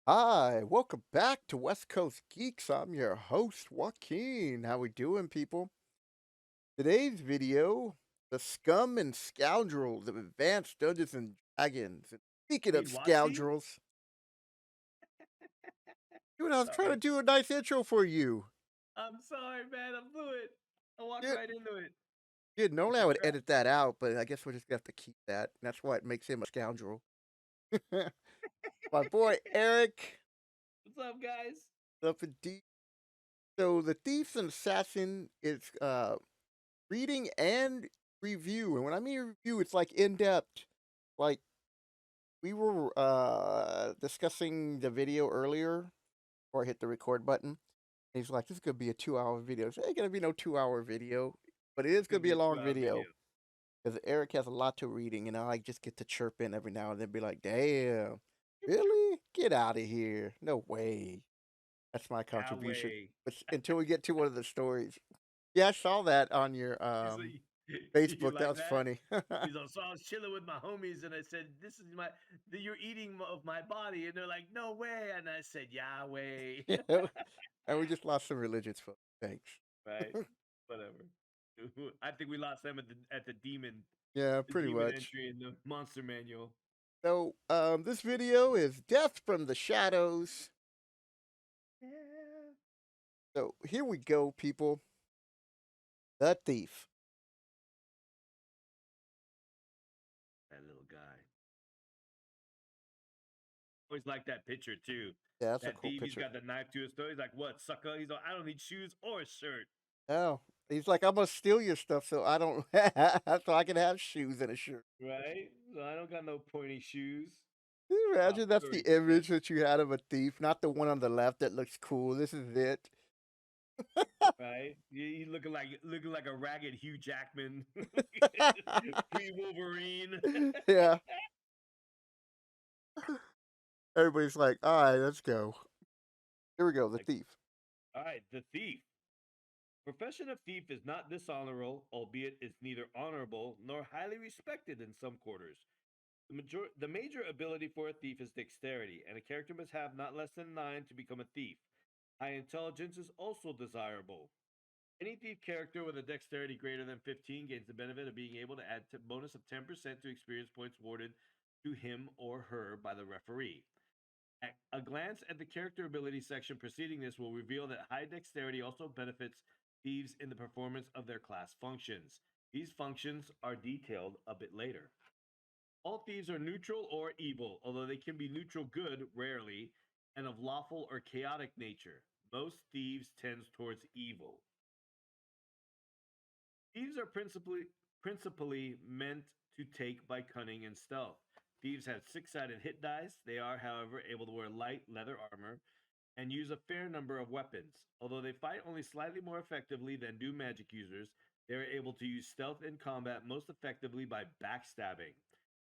Hi, welcome back to West Coast Geeks. I'm your host, Joaquin. How we doing, people? Today's video, the scum and scoundrels of advanced Dungeons and Dragons. And speaking You of mean Watsy? scoundrels, dude, I was trying to Sorry. do a nice intro for you. I'm sorry, man. I blew it. I walked Yeah, right into it. yeah, normally I would Congrats. edit that out, but I guess we're just gonna have to keep that. That's why it makes him a scoundrel. My boy Eric, What's up, guys? up in deep. So the Thief and Assassin is reading and review, and when I mean review, it's like in depth. Like we were discussing the video earlier, before I hit the record button. He's like, "This is gonna be a 2 hour video." It ain't gonna be no 2 hour video, but it is It's gonna gonna be be a a long 2-hour video video. because Eric has a lot to reading, and I just get to chirp in every now and then, be like, "Damn, really? Get out of here! No way." That's my Yeah, contribution. way. But until we get to one of the stories, yeah, I saw that on your He's like, you Facebook. That like was that? funny. He's like, so I was chilling with my homies, and I said, "This is you're eating of my body," and they're like, "No way!" And I said, "Yahweh." Yeah, and we just lost some religious folks. Thanks. Right? Whatever. I think we lost them at Yeah, the pretty demon much. entry in the monster manual. So, this video is Death from the Shadows. Yeah. So here we go, people. The Thief. That little guy. Always like that picture too. Yeah, that's a That cool thief, he's picture. got the knife to his throat. He's like, "What, sucker?" He's like, "I don't need shoes or a shirt." Oh, he's like, I'm gonna steal your stuff so I don't, so I can have shoes and a shirt. Right? So I don't got no pointy shoes. Can you Pop imagine that's the furry image pants. that you had of a thief, not the one on the left that looks cool. This is it. Right? He looking like a ragged Hugh Jackman, pre Wolverine. Yeah. Everybody's like, all right, let's go. Here we go. The Like, thief. all right, the thief. Profession of thief is not dishonorable, albeit it's neither honorable nor highly respected in some quarters. The major ability for a thief is dexterity, and a character must have not less than 9 to become a thief. High intelligence is also desirable. Any thief character with a dexterity greater than 15 gains the benefit of being able to add a bonus of 10% to experience points awarded to him or her by the referee. A glance at the character ability section preceding this will reveal that high dexterity also benefits thieves in the performance of their class functions. These functions are detailed a bit later. All thieves are neutral or evil, although they can be neutral good rarely, and of lawful or chaotic nature. Most thieves tends towards evil. Thieves are principally meant to take by cunning and stealth. Thieves have six-sided hit dice. They are, however, able to wear light leather armor and use a fair number of weapons. Although they fight only slightly more effectively than do magic users, they are able to use stealth in combat most effectively by backstabbing.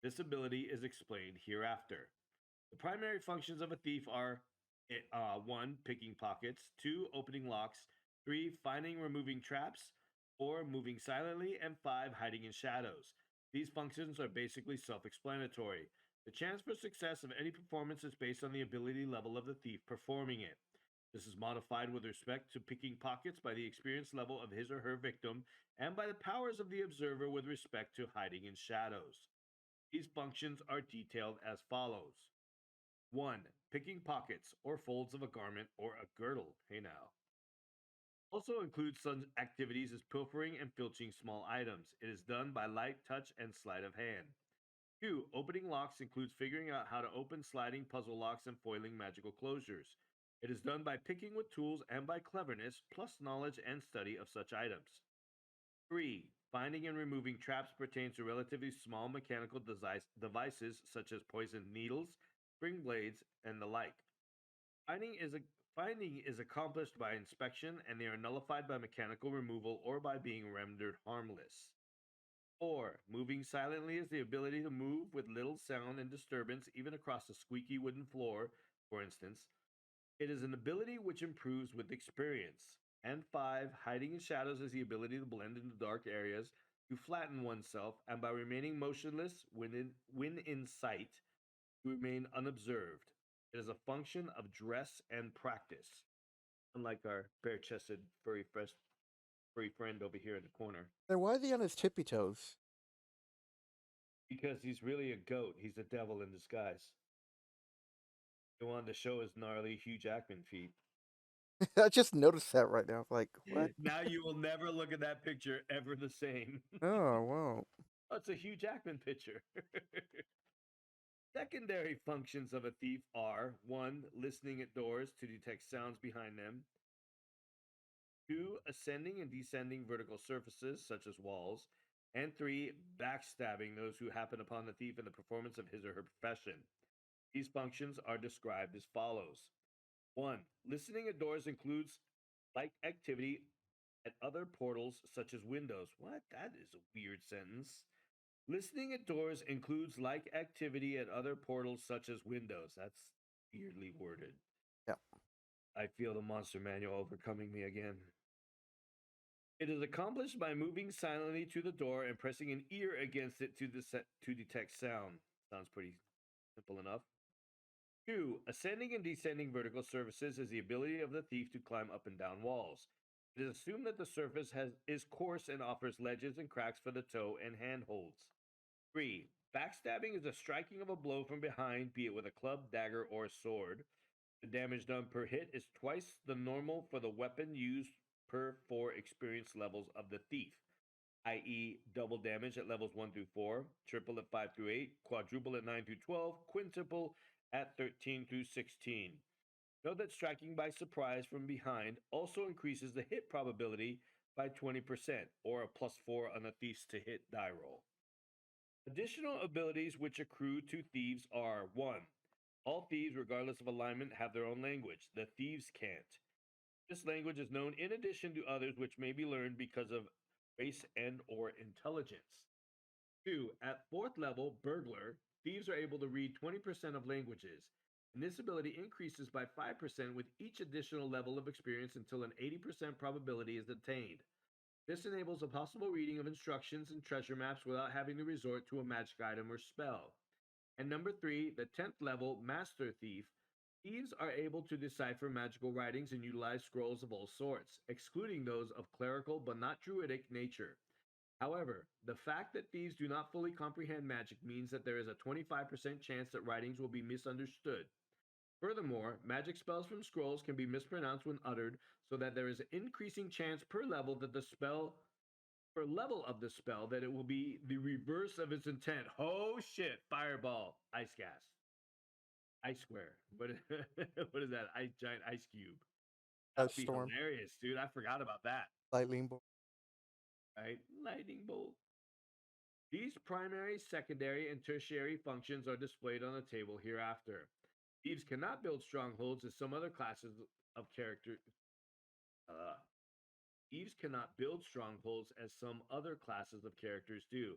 This ability is explained hereafter. The primary functions of a thief are 1. Picking pockets, 2. Opening locks, 3. Finding and removing traps, 4. Moving silently, and 5. Hiding in shadows. These functions are basically self explanatory. The chance for success of any performance is based on the ability level of the thief performing it. This is modified with respect to picking pockets by the experience level of his or her victim and by the powers of the observer with respect to hiding in shadows. These functions are detailed as follows. 1. Picking pockets or folds of a garment or a girdle. Hey now. Also includes such activities as pilfering and filching small items. It is done by light touch and sleight of hand. 2. Opening locks includes figuring out how to open sliding puzzle locks and foiling magical closures. It is done by picking with tools and by cleverness, plus knowledge and study of such items. 3. Finding and removing traps pertains to relatively small mechanical devices such as poisoned needles, spring blades, and the like. Finding is a Finding is accomplished by inspection, and they are nullified by mechanical removal or by being rendered harmless. 4. Moving silently is the ability to move with little sound and disturbance, even across a squeaky wooden floor, for instance. It is an ability which improves with experience. And 5. Hiding in shadows is the ability to blend into dark areas, to flatten oneself, and by remaining motionless when in sight, to remain unobserved. It is a function of dress and practice, unlike our bare chested furry friend over here in the corner. Then why are they on his tippy toes? Because he's really a goat. He's a devil in disguise. He wanted to show his gnarly Hugh Jackman feet. I just noticed that right now. Like, what? Now you will never look at that picture ever the same. Oh, wow. Oh, it's a Hugh Jackman picture. Secondary functions of a thief are one, listening at doors to detect sounds behind them, two, ascending and descending vertical surfaces such as walls, and three, backstabbing those who happen upon the thief in the performance of his or her profession. These functions are described as follows. One, listening at doors includes like activity at other portals such as windows. What? That is a weird sentence. Listening at doors includes like activity at other portals such as windows. That's weirdly worded. Yeah. I feel the monster manual overcoming me again. It is accomplished by moving silently to the door and pressing an ear against it to detect sound. Sounds pretty simple enough. Two, ascending and descending vertical surfaces is the ability of the thief to climb up and down walls. It is assumed that the surface is coarse and offers ledges and cracks for the toe and handholds. Three, backstabbing is the striking of a blow from behind, be it with a club, dagger, or sword. The damage done per hit is twice the normal for the weapon used per 4 experience levels of the thief, i.e., double damage at levels 1 through 4, triple at 5 through 8, quadruple at 9 through 12, quintuple at 13 through 16. Note that striking by surprise from behind also increases the hit probability by 20%, or a plus 4 on the thief's to hit die roll. Additional abilities which accrue to thieves are 1. All thieves, regardless of alignment, have their own language. The thieves can't. This language is known in addition to others which may be learned because of race and or intelligence. 2. At fourth level, burglar, thieves are able to read 20% of languages, and this ability increases by 5% with each additional level of experience until an 80% probability is attained. This enables a possible reading of instructions and treasure maps without having to resort to a magic item or spell. And number 3, the 10th level, Master Thief. Thieves are able to decipher magical writings and utilize scrolls of all sorts, excluding those of clerical but not druidic nature. However, the fact that thieves do not fully comprehend magic means that there is a 25% chance that writings will be misunderstood. Furthermore, magic spells from scrolls can be mispronounced when uttered, so that there is an increasing chance per level that the spell per level of the spell that it will be the reverse of its intent. Oh shit! Fireball, ice gas, ice square. What? What is that? Ice giant ice cube. That A would be storm, hilarious, dude. I forgot about that. lightning bolt. Right? Lightning bolt. These primary, secondary, and tertiary functions are displayed on the table hereafter. Thieves cannot build strongholds as some other classes of character. Uh, Thieves cannot build strongholds as some other classes of characters do.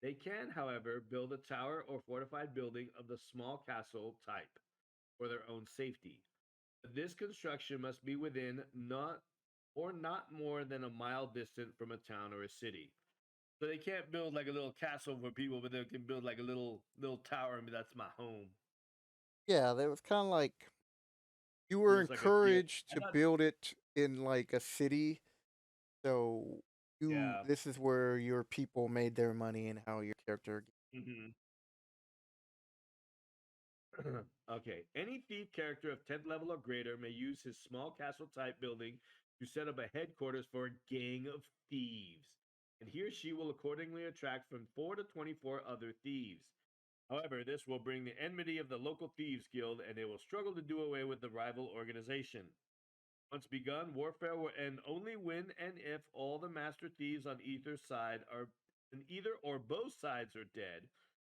They can, however, build a tower or fortified building of the small castle type for their own safety. This construction must be within not more than a mile distant from a town or a city. So they can't build like a little castle for people, but they can build like a little tower and be, that's my home. Yeah, that was kind of like you Or were just like a yeah. encouraged I to thought build it in like a city. So yeah. this is where your people made their money and how your character. Hmm. Okay. Any thief character of 10th level or greater may use his small castle type building to set up a headquarters for a gang of thieves. And he or she will accordingly attract from 4 to 24 other thieves. However, this will bring the enmity of the local thieves guild and they will struggle to do away with the rival organization. Once begun, warfare will end only when and if all the master thieves on either or both sides are dead,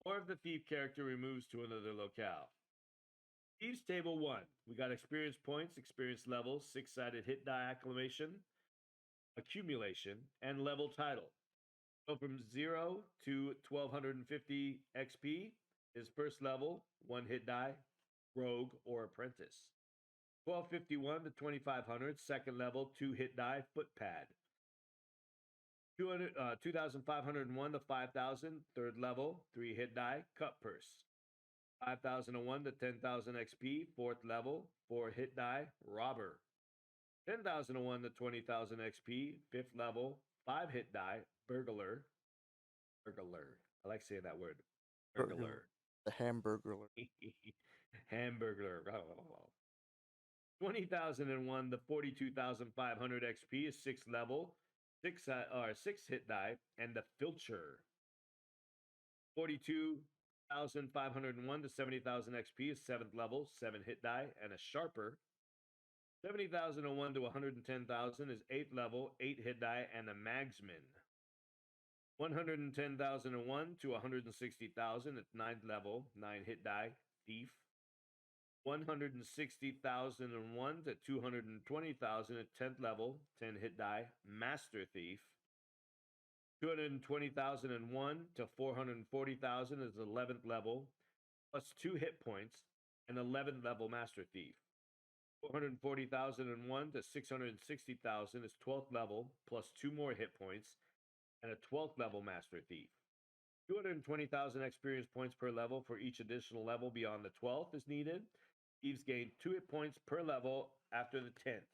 or if the thief character removes to another locale. Thieves Table 1. We got experience points, experience levels, six-sided hit die acclamation, accumulation, and level title. So from 0 to 1250 XP is first level, one hit die, rogue, or apprentice. 1251 to 2500, second level, two hit die, footpad. 2501 to 5000, third level, three hit die, cut purse. 5001 to 10,000 XP, fourth level, 4 hit die, Robber. 10,001 to 20,000 XP, fifth level, 5 hit die, Burglar. Burglar. I like saying that word. Burglar. Burglar. The hamburger. Hamburglar. 20,001 to 42,500 XP is sixth level, six hit die, and the Filcher. 42,501 to 70,000 XP is seventh level, 7 hit die, and a Sharper. 70,001 to 110,000 is eighth level, 8 hit die, and a Magsman. 110,001 to 160,000 at ninth level, 9 hit die, Thief. 160,001 to 220,000 at 10th level, 10 hit die, Master Thief. 220,001 to 440,000 is 11th level, plus 2 hit points, and 11th level Master Thief. 440,001 to 660,000 is 12th level, plus 2 more hit points, and a 12th level Master Thief. 220,000 experience points per level for each additional level beyond the 12th is needed. Thieves gain 2 hit points per level after the 10th.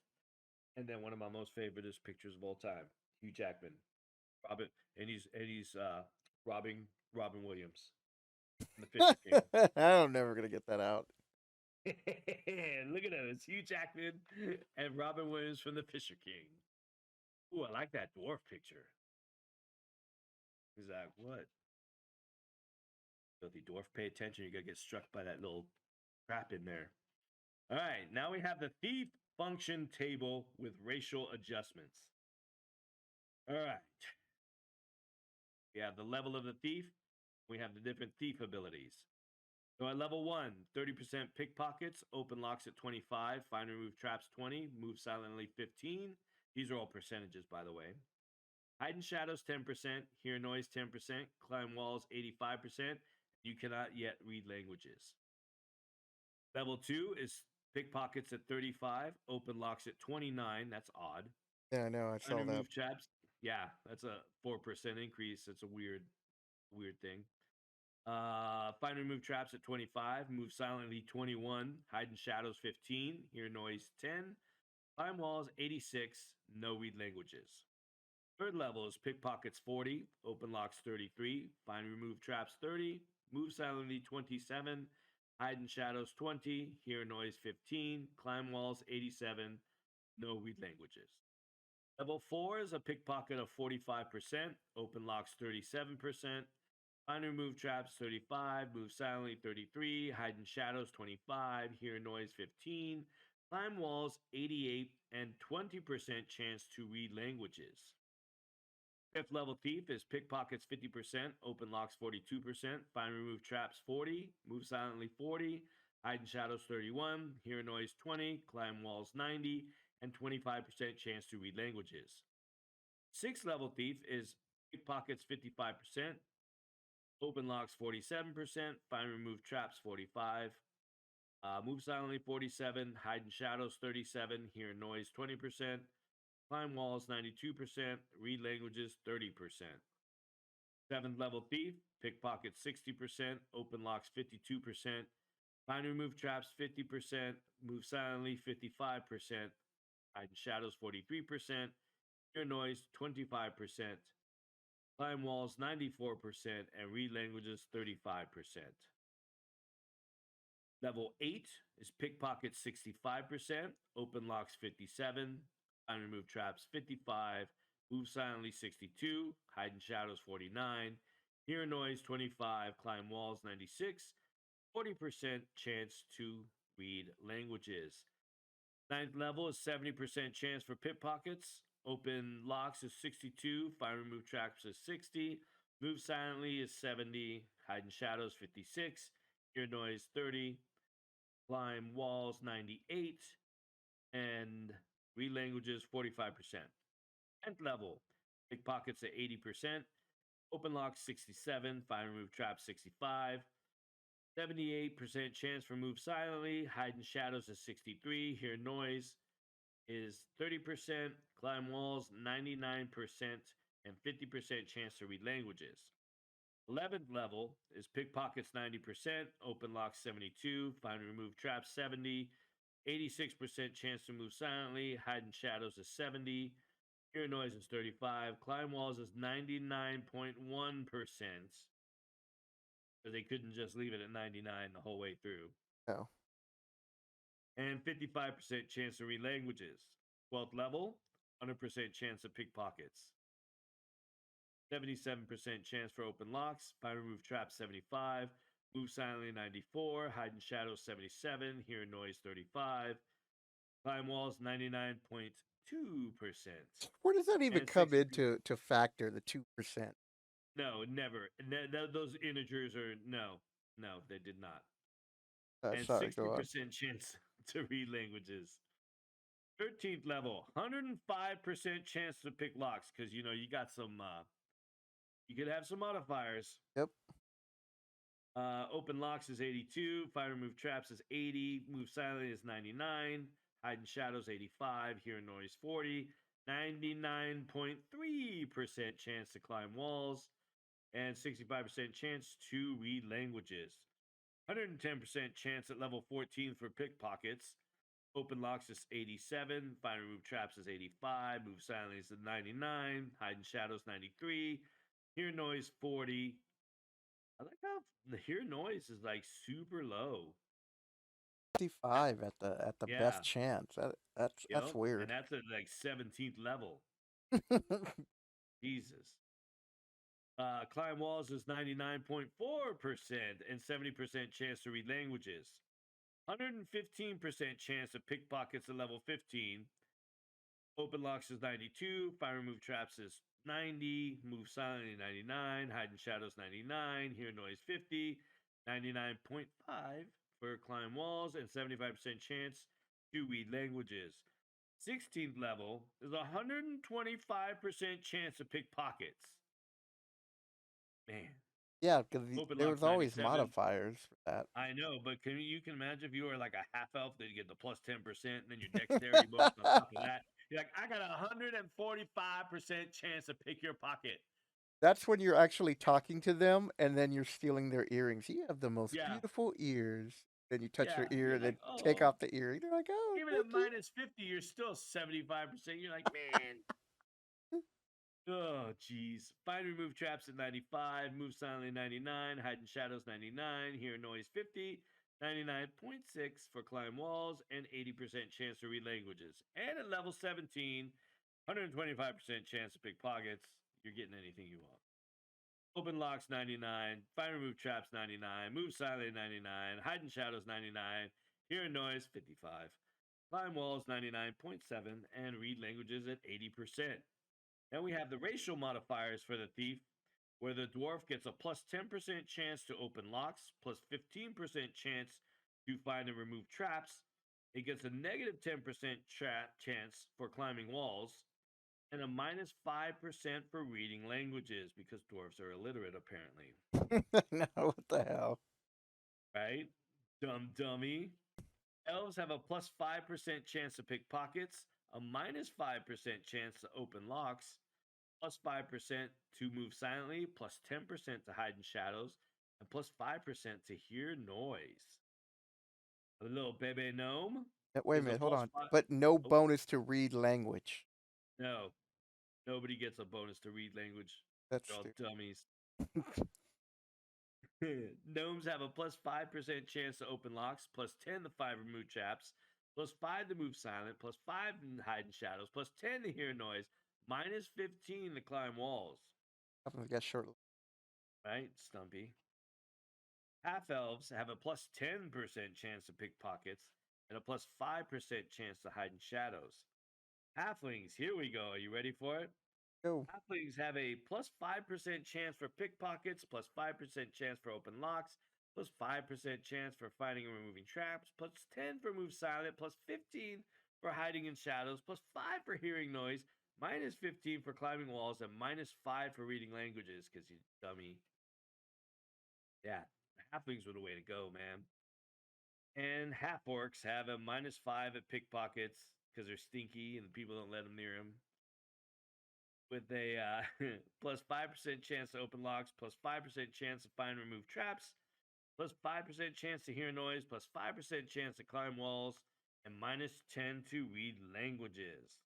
And then one of my most favorite pictures of all time, Hugh Jackman, Robin, and he's robbing Robin Williams from the Fisher King. I'm never gonna get that out. Look at him, it's Hugh Jackman and Robin Williams from the Fisher King. Ooh, I like that dwarf picture. He's like, what? Filthy dwarf, pay attention. You're gonna get struck by that little trap in there. All right, now we have the thief function table with racial adjustments. All right, we have the level of the thief. We have the different thief abilities. So at level 1, 30% pickpockets, open locks at 25, find and remove traps 20, move silently 15. These are all percentages, by the way. Hide in shadows 10%, hear noise 10%, climb walls 85%. You cannot yet read languages. Level 2 is pickpockets at 35, open locks at 29. That's odd. Yeah, I know. I Find saw and that. remove traps. Yeah, that's a 4% increase. That's a weird thing. Find and remove traps at 25, move silently 21, hide in shadows 15, hear noise 10, climb walls 86, no read languages. Third level is pickpockets 40, open locks 33, find and remove traps 30, move silently 27, hide in shadows 20, hear noise 15, climb walls 87, no read languages. Level 4 is a pickpocket of 45%, open locks 37%, find and remove traps 35, move silently 33, hide in shadows 25, hear noise 15, climb walls 88, and 20% chance to read languages. Fifth level thief is pickpockets 50%, open locks 42%, find and remove traps 40, move silently 40, hide in shadows 31, hear noise 20, climb walls 90, and 25% chance to read languages. Sixth level thief is pickpockets 55%, open locks 47%, find and remove traps 45, move silently 47, hide in shadows 37, hear noise 20%, climb walls 92%, read languages 30%. Seventh level thief, pickpocket 60%, open locks 52%, find and remove traps 50%, move silently 55%, hide in shadows 43%, hear noise 25%, climb walls 94%, and read languages 35%. Level 8 is pickpocket 65%, open locks 57, find and remove traps 55, move silently 62, hide in shadows 49, hear noise 25, climb walls 96, 40% chance to read languages. Ninth level is 70% chance for pickpockets. Open locks is 62, find and remove traps is 60, move silently is 70, hide in shadows 56, hear noise 30, climb walls 98, and read languages 45%. 10th level, pickpockets at 80%, open lock 67, find and remove trap 65, 78% chance for move silently, hide in shadows is 63, hear noise is 30%, climb walls 99%, and 50% chance to read languages. 11th level is pickpockets 90%, open locks 72, find and remove traps 70, 86% chance to move silently, hide in shadows is 70, hear noise is 35, climb walls is 99.1% because they couldn't just leave it at 99 the whole way through, Oh. and 55% chance to read languages. 12th level, 100% chance of pickpockets. 77% chance for open locks, find and remove traps 75, move silently 94, hide in shadows 77, hear noise 35, climb walls 99.2%, Where does that even and come 60. into factor, the 2%? No, never. Those integers are no, no, they did not. And Sorry, go on. 60% chance to read languages. 13th level, 105% chance to pick locks because you got some, you could have some modifiers. Yep. Open locks is 82. Fire remove traps is 80. Move silently is 99. Hide in shadows 85. Hear noise 40. 99.3% chance to climb walls. And 65% chance to read languages. 110% chance at level 14 for pickpockets. Open locks is 87. Find and remove traps is 85. Move silently is 99. Hide in shadows 93. Hear noise 40. I like how the hear noise is like super low. 55 at the best Yeah. chance. That's Yep. And weird. that's at like 17th level. Jesus. Climb walls is 99.4% and 70% chance to read languages. 115% chance of pickpockets at level 15. Open locks is 92. Fire remove traps is 90. Move silently 99. Hide in shadows 99. Hear noise 50. 99.5 for climb walls and 75% chance to read languages. 16th level is 125% chance to pick pockets. Man. Yeah, because Open there locks was always 97. modifiers for that. I know, but you can imagine if you were like a half elf, then you get the plus 10%, and then your dexterity bonus on top of that. You're like, I got 145% chance to pick your pocket. That's when you're actually talking to them, and then you're stealing their earrings. "You have the most Yeah, beautiful ears." Then you touch their yeah. ear, You're and like, then take oh, off the earring. They're like, "Oh, even at thank you." minus 50, you're still 75%. You're like, man. Oh, geez. Find and remove traps at 95, move silently 99, hide in shadows 99, hear noise 50, 99.6 for climb walls, and 80% chance to read languages. And at level 17, 125% chance to pick pockets. You're getting anything you want. Open locks 99, find and remove traps 99, move silently 99, hide in shadows 99, hear a noise 55, climb walls 99.7, and read languages at 80%. Then we have the racial modifiers for the thief, where the dwarf gets a plus 10% chance to open locks, plus 15% chance to find and remove traps. It gets a negative 10% chance for climbing walls, and a minus 5% for reading languages because dwarves are illiterate, apparently. No, what the hell? Right? Dumb dummy. Elves have a plus 5% chance to pick pockets, a minus 5% chance to open locks, plus 5% to move silently, plus 10% to hide in shadows, and plus 5% to hear noise. A little baby gnome Wait a is a minute, hold plus on. five. But no Oh, bonus to read language. no. Nobody gets a bonus to read language. That's They're all stupid. dummies. Gnomes have a plus 5% chance to open locks, plus 10 to 5 remove traps, plus 5 to move silent, plus 5 to hide in shadows, plus 10 to hear noise, minus 15 to climb walls. Happens to get short. Right, Stumpy? Half elves have a plus 10% chance to pick pockets and a plus 5% chance to hide in shadows. Halflings, here we go. Are you ready for it? Go. Halflings have a plus 5% chance for pickpockets, plus 5% chance for open locks, plus 5% chance for finding and removing traps, plus 10 for move silent, plus 15 for hiding in shadows, plus 5 for hearing noise, minus 15 for climbing walls, and minus 5 for reading languages, because you dummy. Yeah, halflings were the way to go, man. And half orcs have a minus 5 at pickpockets because they're stinky and people don't let them near them. with a plus 5% chance to open locks, plus 5% chance to find and remove traps, plus 5% chance to hear noise, plus 5% chance to climb walls, and minus 10 to read languages.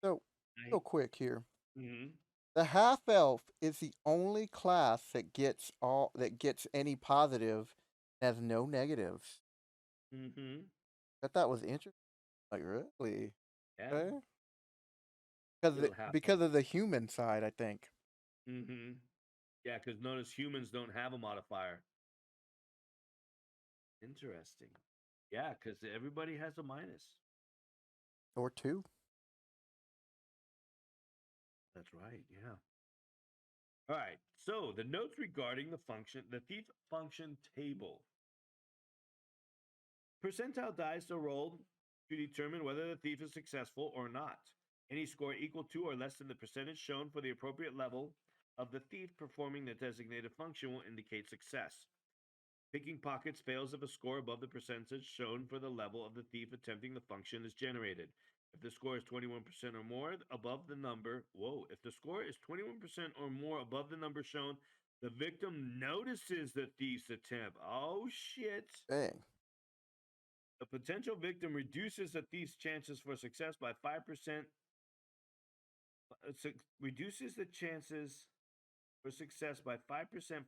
So, real Right? quick here. Mm-hmm. The half elf is the only class that gets any positive, has no negatives. Mm-hmm. I thought was interesting. Like really? Yeah. Okay. Little half Because elf. of the human side, I think. Mm-hmm. Yeah, because notice humans don't have a modifier. Interesting. Yeah, because everybody has a minus. Or two. That's right. Yeah. All right. So the notes regarding the thief function table. Percentile dice are rolled to determine whether the thief is successful or not. Any score equal to or less than the percentage shown for the appropriate level of the thief performing the designated function will indicate success. Picking pockets fails if a score above the percentage shown for the level of the thief attempting the function is generated. If the score is 21% or more above the number, whoa, if the score is 21% or more above the number shown, the victim notices the thief's attempt. Oh, shit. Dang. The potential victim reduces the thief's chances for success by 5%, reduces the chances for success by 5%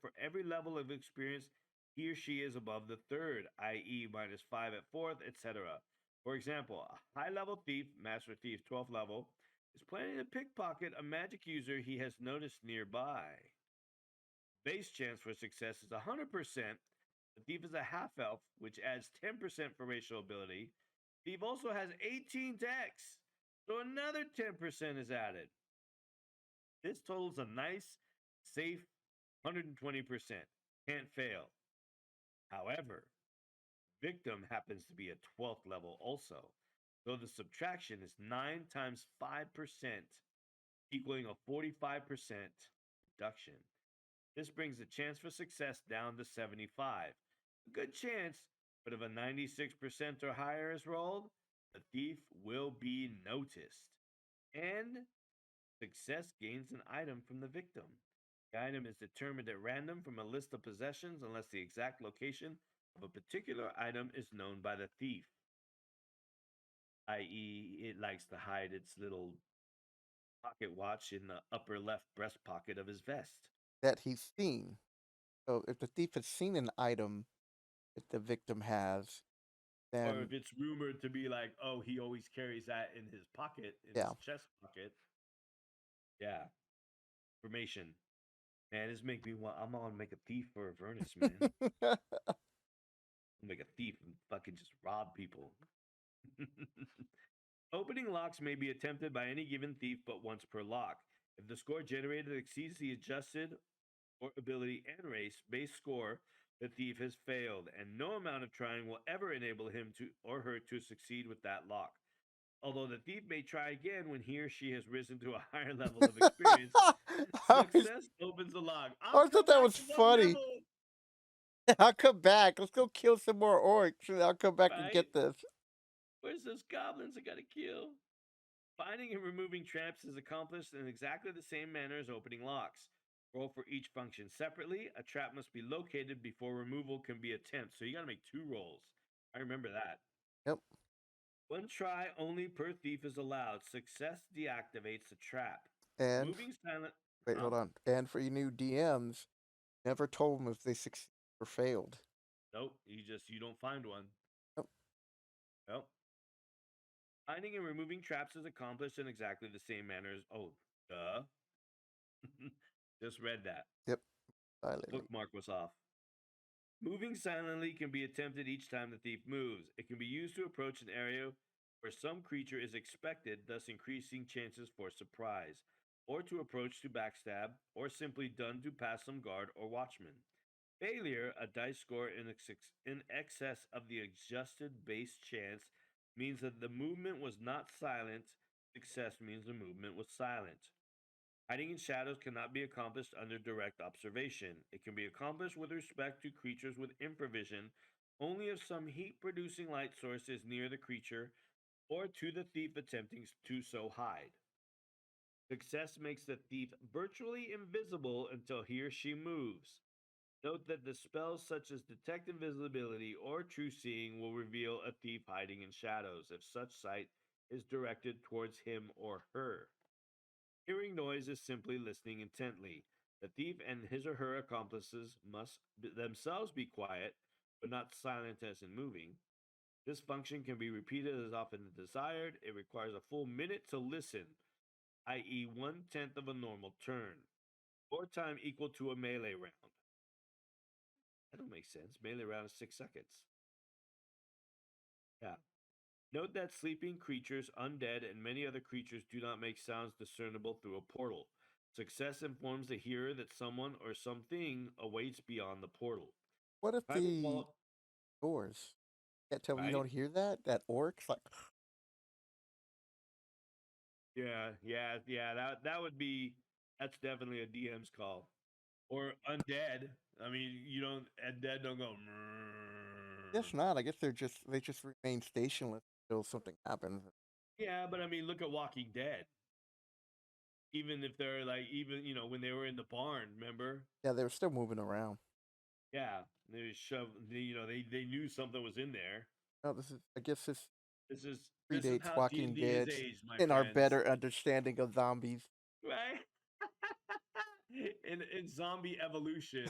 for every level of experience he or she is above the third, i.e., minus 5 at fourth, etc. For example, a high level thief, Master Thief 12th level, is planning to pickpocket a magic user he has noticed nearby. Base chance for success is 100%. The thief is a half elf, which adds 10% for racial ability. Thief also has 18 decks, so another 10% is added. This totals a nice, safe 120%. Can't fail. However, victim happens to be a 12th level also. So the subtraction is 9 times 5%, equaling a 45% reduction. This brings the chance for success down to 75. A good chance, but if a 96% or higher is rolled, the thief will be noticed. And success gains an item from the victim. The item is determined at random from a list of possessions unless the exact location of a particular item is known by the thief, i.e., it likes to hide its little pocket watch in the upper left breast pocket of his vest. That he's seen. So if the thief has seen an item that the victim has, Or then if it's rumored to be like, oh, he always carries that in his pocket, in yeah. his chest pocket. Yeah, information. Man, this make me want. I'm gonna make a thief for Avernus, man. Make a thief and fucking just rob people. Opening locks may be attempted by any given thief but once per lock. If the score generated exceeds the adjusted or ability and race base score, the thief has failed, and no amount of trying will ever enable him to or her to succeed with that lock. Although the thief may try again when he or she has risen to a higher level of experience, I, was, success opens the lock. I'll I thought come that back was to what funny. level? I'll come back. Let's go kill some more orcs, and I'll come back and Right? get this. Where's those goblins I gotta kill? Finding and removing traps is accomplished in exactly the same manner as opening locks. Roll for each function separately. A trap must be located before removal can be attempted. So you got to make two rolls. I remember that. Yep. One try only per thief is allowed. Success deactivates the trap. And Moving silent. wait, Huh? hold on. And for you new DMs, never told them if they succeeded or failed. Nope. You don't find one. Yep. Nope. Finding and removing traps is accomplished in exactly the same manner as. Oh, duh. Just read that. Yep. Silently. Bookmark was off. Moving silently can be attempted each time the thief moves. It can be used to approach an area where some creature is expected, thus increasing chances for surprise, or to approach to backstab, or simply done to pass some guard or watchman. Failure, a dice score in excess of the adjusted base chance, means that the movement was not silent. Success means the movement was silent. Hiding in shadows cannot be accomplished under direct observation. It can be accomplished with respect to creatures with infravision only if some heat producing light source is near the creature or to the thief attempting to so hide. Success makes the thief virtually invisible until he or she moves. Note that the spells such as detect invisibility or true seeing will reveal a thief hiding in shadows if such sight is directed towards him or her. Hearing noise is simply listening intently. The thief and his or her accomplices must themselves be quiet, but not silent as in moving. This function can be repeated as often as desired. It requires a full minute to listen, i.e., 1/10 of a normal turn, or time equal to a melee round. That don't make sense. Melee round is 6 seconds. Yeah. Note that sleeping creatures, undead, and many other creatures do not make sounds discernible through a portal. Success informs the hearer that someone or something awaits beyond the portal. What if Climbing the wall, doors can't tell me you right? don't hear that? That orcs like Yeah. That would be that's definitely a DM's call. Or undead. I mean, you don't undead don't go. guess not. I guess they just remain stationless until something happens. Yeah, but I mean, look at Walking Dead. Even if they're like, even when they were in the barn, remember? Yeah, they were still moving around. Yeah, they shove. They knew something was in there. No, this is I guess this This is predates how D and Walking D is Dead aged, my and our friends. better understanding of zombies. Right? In zombie evolution.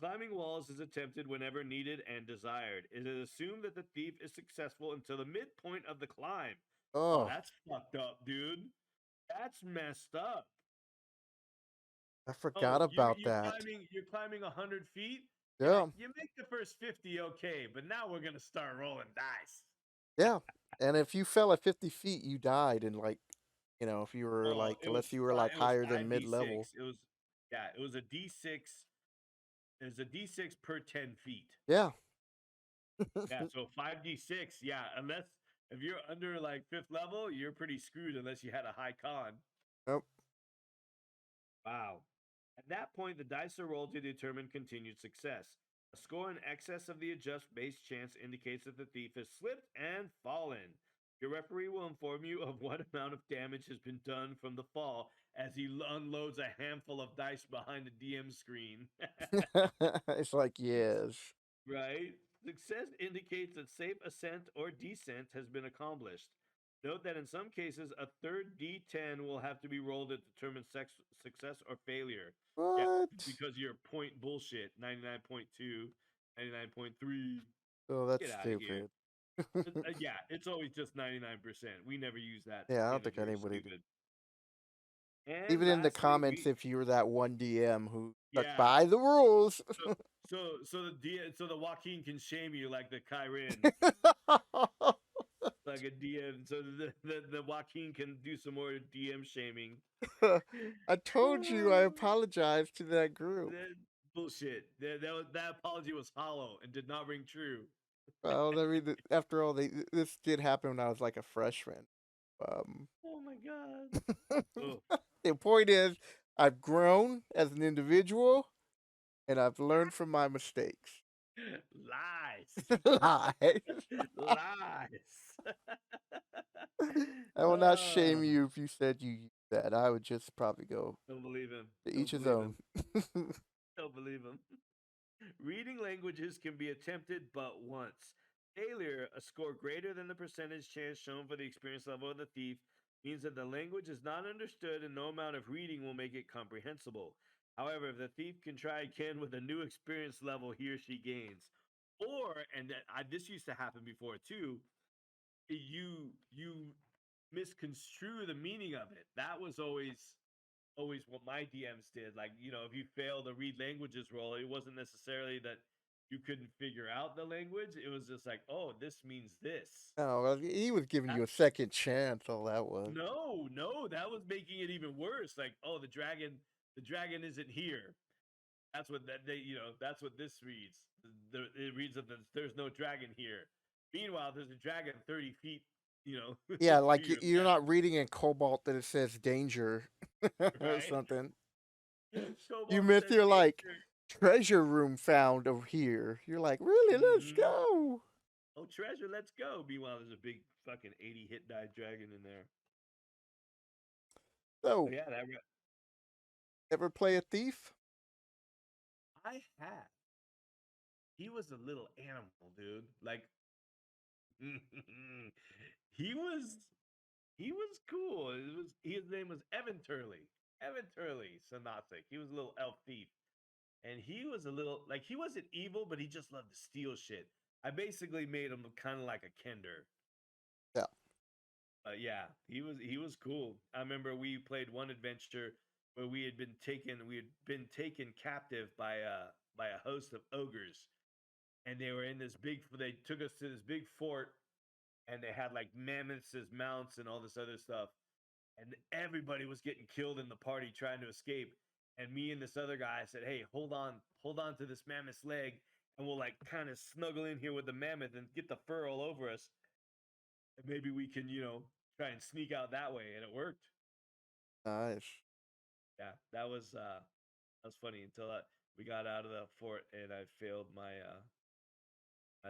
Climbing walls is attempted whenever needed and desired. It is assumed that the thief is successful until the midpoint of the climb. Oh, Oh, that's fucked up, dude. That's messed up. I forgot Oh, you're about you're that. climbing you're climbing 100 feet. Yeah, Yeah, you make the first 50 okay, but now we're gonna start rolling dice. yeah. And if you fell at 50 feet, you died. And like, if you were Oh, like, unless you were like it was higher than five mid d level. six. It was a d6. It was a d6 per 10 feet. Yeah. Yeah, so 5d6. Yeah, unless if you're under like fifth level, you're pretty screwed unless you had a high con. Nope. Wow. At that point, the dice are rolled to determine continued success. A score in excess of the adjust base chance indicates that the thief has slipped and fallen. Your referee will inform you of what amount of damage has been done from the fall as he unloads a handful of dice behind the DM screen. It's like, yes. Right? Success indicates that safe ascent or descent has been accomplished. Note that in some cases, a third D10 will have to be rolled to determine success or failure. Yeah, What? because you're point bullshit 99.2, 99.3. Oh, that's Get out of here. stupid. Yeah, it's always just 99%. We never use that Yeah, I don't think integer. anybody did. Stupid. And Even in the lastly, comments, if you were that one DM who stuck yeah. by the rules. So the Joaquin can shame you like the Kyrin. Like a DM, so the Joaquin can do some more DM shaming. I told you I apologized to that group. That bullshit. That apology was hollow and did not ring true. Well, I mean, after all, this did happen when I was like a freshman. Um, Oh my god. Oh, the point is, I've grown as an individual, and I've learned from my mistakes. lies, Lies. lies. I will not uh, shame you if you said you used that. I would just probably go don't believe him. to Don't each his believe own. him. Don't believe him. Reading languages can be attempted but once. Failure, a score greater than the percentage chance shown for the experience level of the thief, means that the language is not understood and no amount of reading will make it comprehensible. However, if the thief can try again with a new experience level he or she gains, or this used to happen before too, you misconstrue the meaning of it. That was always what my DMs did. Like, if you fail to read languages roll, it wasn't necessarily that you couldn't figure out the language. It was just like, oh, this means this. Oh, well, he was giving you That a second chance. All that was. no, that was making it even worse. Like, oh, the dragon isn't here. That's what that's what this reads. It reads that there's no dragon here. Meanwhile, there's a dragon 30 feet, Yeah, to like your you're left, not reading in Cobalt that it says danger or right? something. You Cobalt miss says your like danger. treasure room found over here. You're like, really? Let's Hmm. go. Oh, treasure, let's go. Meanwhile, there's a big fucking 80 hit die dragon in there. So, But yeah, ever play a thief? I had. He was a little animal, dude. Like he was he was cool. It was his name was Evan Turley. Evan Turley, Sanathic. He was a little elf thief. And he was a little like he wasn't evil, but he just loved to steal shit. I basically made him kind of like a Kender. Yeah. Yeah, he was cool. I remember we played one adventure where we had been taken captive by a host of ogres, and they were in this big. They took us to this big fort, and they had like mammoths as mounts and all this other stuff, and everybody was getting killed in the party trying to escape. And me and this other guy said, "Hey, hold on to this mammoth's leg, and we'll like kind of snuggle in here with the mammoth and get the fur all over us, and maybe we can, try and sneak out that way." And it worked. Nice. Yeah, that was funny until we got out of the fort and I failed my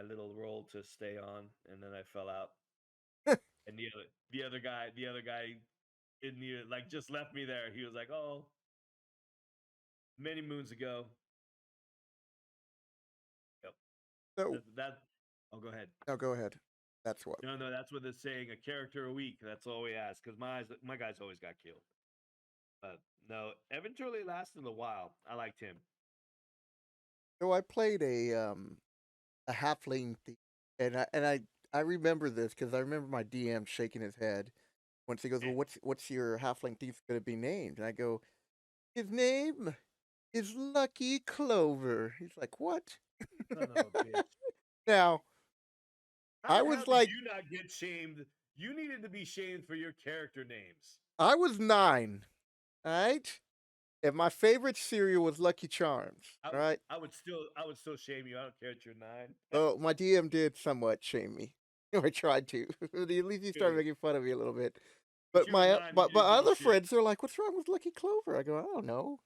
little roll to stay on, and then I fell out. And the other guy in the like just left me there. He was like, "Oh, many moons ago." Yep. So, That. Oh, go ahead. now go ahead. That's what. No, no, that's what they're saying. A character a week. That's all we ask because my guys always got killed. But no, Evan Turley lasted a while. I liked him. So I played a halfling thief, and I remember this because I remember my DM shaking his head once he goes, "Well, what's your halfling thief going to be named?" And I go, "His name is Lucky Clover." He's like, "What?" Son of a bitch. Now How I the hell was did like, you not get shamed? You needed to be shamed for your character names. I was 9, all right, and my favorite cereal was Lucky Charms, I, all right. I would still shame you. I don't care that you're 9. Oh, my DM did somewhat shame me. I tried to. At least he started Good. making fun of me a little bit. But But you were my 9 and but you my didn't give a other shit. friends are like, "What's wrong with Lucky Clover?" I go, "I don't know."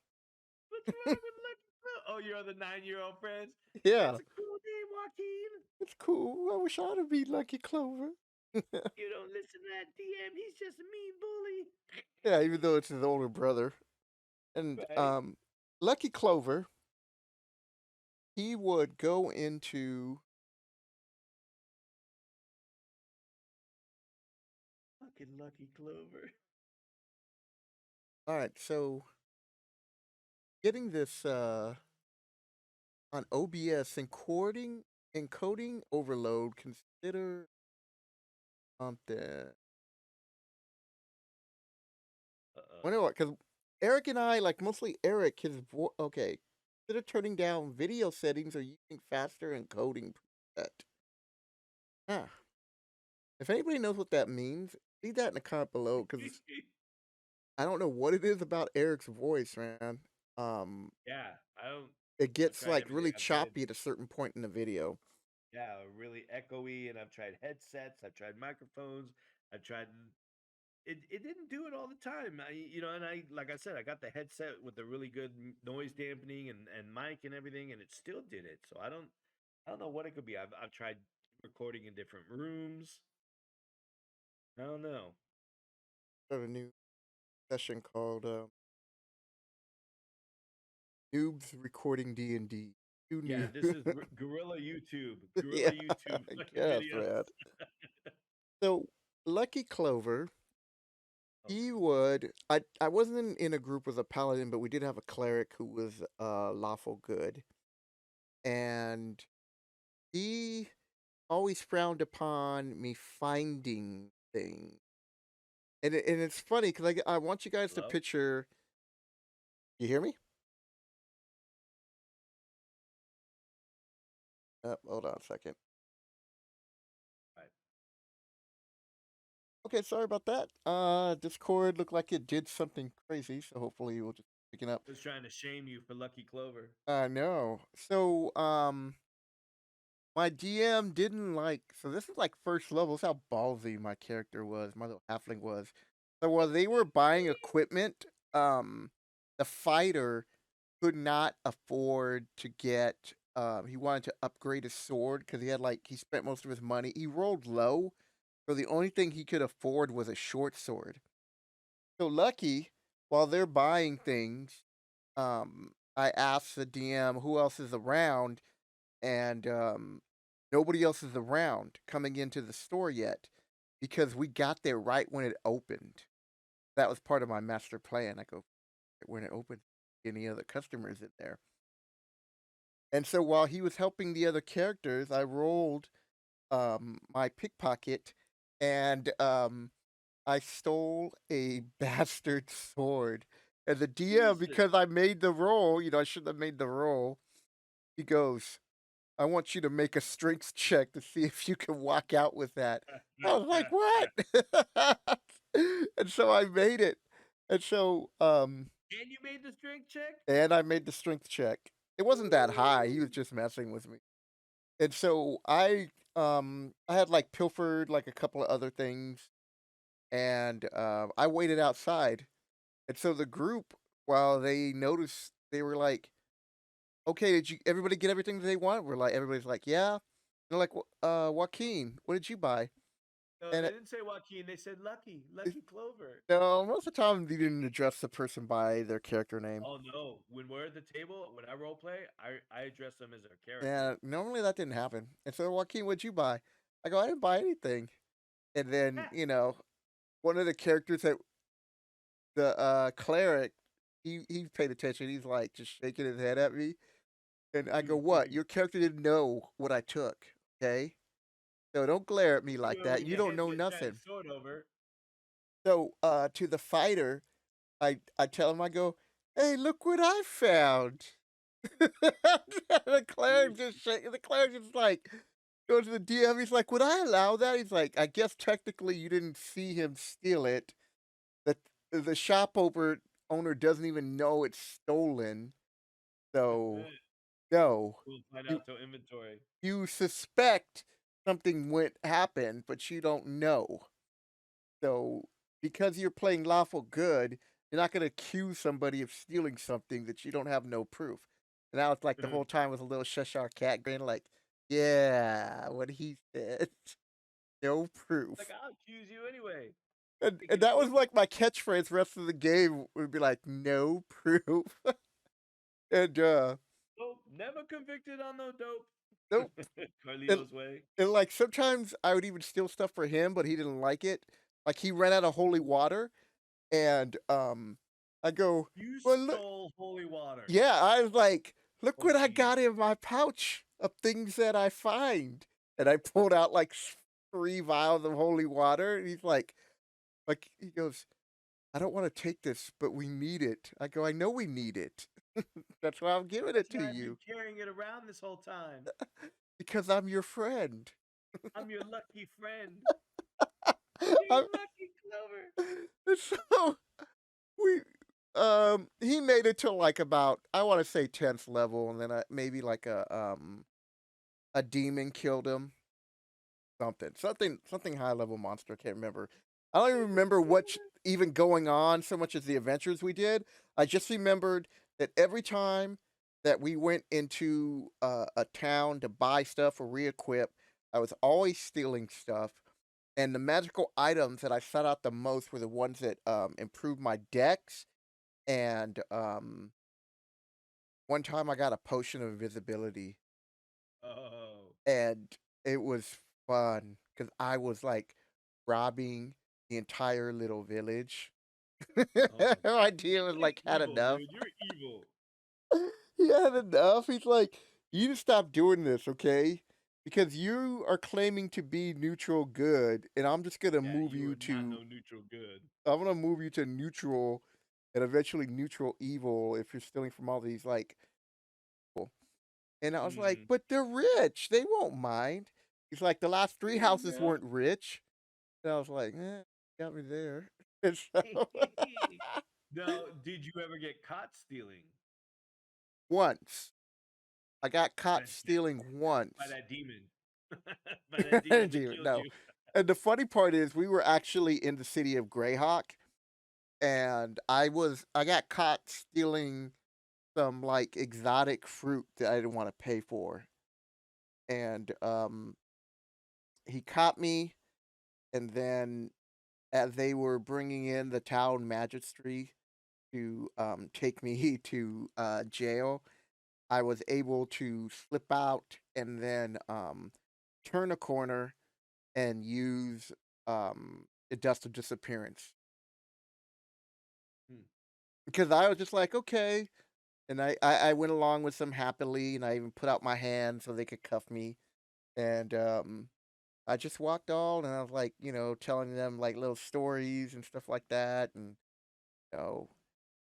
What's wrong with Lucky Clover? Oh, your other 9-year-old friends? Yeah, That's a cool name, Joaquin. it's cool. I wish I'd have been Lucky Clover. You don't listen to that DM. He's just a mean bully. Yeah, even though it's his older brother. And Right? Lucky Clover, he would go into. Fucking Lucky Clover. All right, so getting this on OBS encoding overload. Consider something. Uh-oh. Wonder what? Because Eric and I, like mostly Eric, okay. Consider turning down video settings or using faster encoding preset. Ah, if anybody knows what that means, leave that in the comment below. Because I don't know what it is about Eric's voice, man. Um, Yeah, I don't. it I've gets tried like everything. really I've tried, choppy at a certain point in the video. yeah, really echoey, and I've tried headsets. I've tried microphones. I've tried. It didn't do it all the time. And I like I said, I got the headset with the really good noise dampening and mic and everything, and it still did it. So I don't know what it could be. I've tried recording in different rooms. I don't know. Start a new session called "Noobs Recording D&D." Who Yeah, knew? this is Gorilla YouTube. Yeah, Gorilla YouTube I fucking guess, videos. man. So Lucky Clover, Oh, he would. I wasn't in a group with a paladin, but we did have a cleric who was lawful good, and he always frowned upon me finding things. And it's funny because I want you guys to hello. picture. You hear me? Hold on a second. Right. Okay, sorry about that. Discord looked like it did something crazy, so hopefully we'll just pick it up. I was trying to shame you for Lucky Clover. I know. So, my DM didn't like. So this is like first level. This is how ballsy my character was. My little halfling was. So while they were buying equipment, the fighter could not afford to get he wanted to upgrade his sword because he spent most of his money. He rolled low, so the only thing he could afford was a short sword. So Lucky, while they're buying things, I asked the DM who else is around, and nobody else is around coming into the store yet because we got there right when it opened. That was part of my master plan. I go when it opened, any other customers in there. And so while he was helping the other characters, I rolled my pickpocket and I stole a bastard sword. And the DM, Jesus. because I made the roll, I shouldn't have made the roll. He goes, I want you to make a strength check to see if you can walk out with that. I was like, what? And so I made it. And so, And you made the strength check? and I made the strength check. It wasn't that high. He Woo! was just messing with me. And so I had like pilfered like a couple of other things and I waited outside. And so the group, while they noticed, they were like, "Okay, did you everybody get everything that they want?" Everybody's like, "Yeah." They're like, Joaquin, what did you buy?" No, And they didn't say Joaquin. They said Lucky, it Lucky Clover. no, most of the time, they didn't address the person by their character name. Oh no! When we're at the table, when I role play, I address them as their character. Yeah, normally that didn't happen. And so, Joaquin, what'd you buy? I go, "I didn't buy anything." And then, one of the characters that the, cleric, he paid attention. He's, like, just shaking his head at me, and I go, "What? Your character didn't know what I took, okay? So don't glare at me You like know, that. when You your don't head know gets shined nothing." sword over. So, to the fighter, I tell him, I go, "Hey, look what I found." The cleric just, like, goes to the DM, he's like, "Would I allow that?" He's like, "I guess technically you didn't see him steal it. The the shop owner doesn't even know it's stolen, so, no. We'll find You out till inventory. you suspect something went happen, but you don't know. So, because you're playing lawful good, you're not gonna accuse somebody of stealing something that you don't have no proof." And I was like the whole time with a little Cheshire cat grin like, "Yeah, what he said. No Like proof." I'll accuse you anyway. And Taking that was proof? like my catchphrase the rest of the game would be like, "No proof." And, Nope, never convicted on no dope. nope. And Carlito's way. like, sometimes I would even steal stuff for him, but he didn't like it. Like, he ran out of holy water, and, I go, You "Well, look." stole holy water. Yeah, I was like, "Look Oh, what I jeez. got in my pouch of things that I find." And I pulled out, like, 3 vials of holy water, and he's he goes, "I don't wanna take this, but we need it." I go, "I know we need it. That's why I'm giving it That's to why I've been you, carrying it around this whole time. because I'm your friend." I'm your lucky friend. You're I'm lucky, Clover. so we he made it to, like, about, I wanna say 10th level, and then maybe, like, a demon killed him. Something high level monster, I can't remember. I don't even remember what's even going on so much as the adventures we did. I just remembered that every time that we went into, a town to buy stuff or re-equip, I was always stealing stuff, and the magical items that I sought out the most were the ones that, improved my dex, and, one time I got a potion of invisibility. Oh, And it was fun because I was, like, robbing the entire little village. oh. My idea was, You're like, had evil, enough. dude. You're evil. He had enough. He's like, "You need to stop doing this, okay? Because you are claiming to be neutral good, and Yeah, you are not no neutral good. I'm gonna move you to neutral and eventually neutral evil if you're stealing from all these, like." And I was like, Mm. "But they're rich. They won't mind." He's like, "The last 3 houses No. weren't rich." And I was like, got me there." And so Now, did you ever get caught stealing once, I got by caught that stealing by once. that demon? By that demon that Dude, killed no. you? And the funny part is we were actually in the city of Greyhawk, and I got caught stealing, some like exotic fruit that I didn't want to pay for. And he caught me, and then as they were bringing in the town magistrate to take me to jail, I was able to slip out and then turn a corner and use a dust of disappearance Hmm. because I was just like, okay. And I went along with them happily, and I even put out my hand so they could cuff me. And I just walked all, and I was like, telling them like little stories and stuff like that. And you know,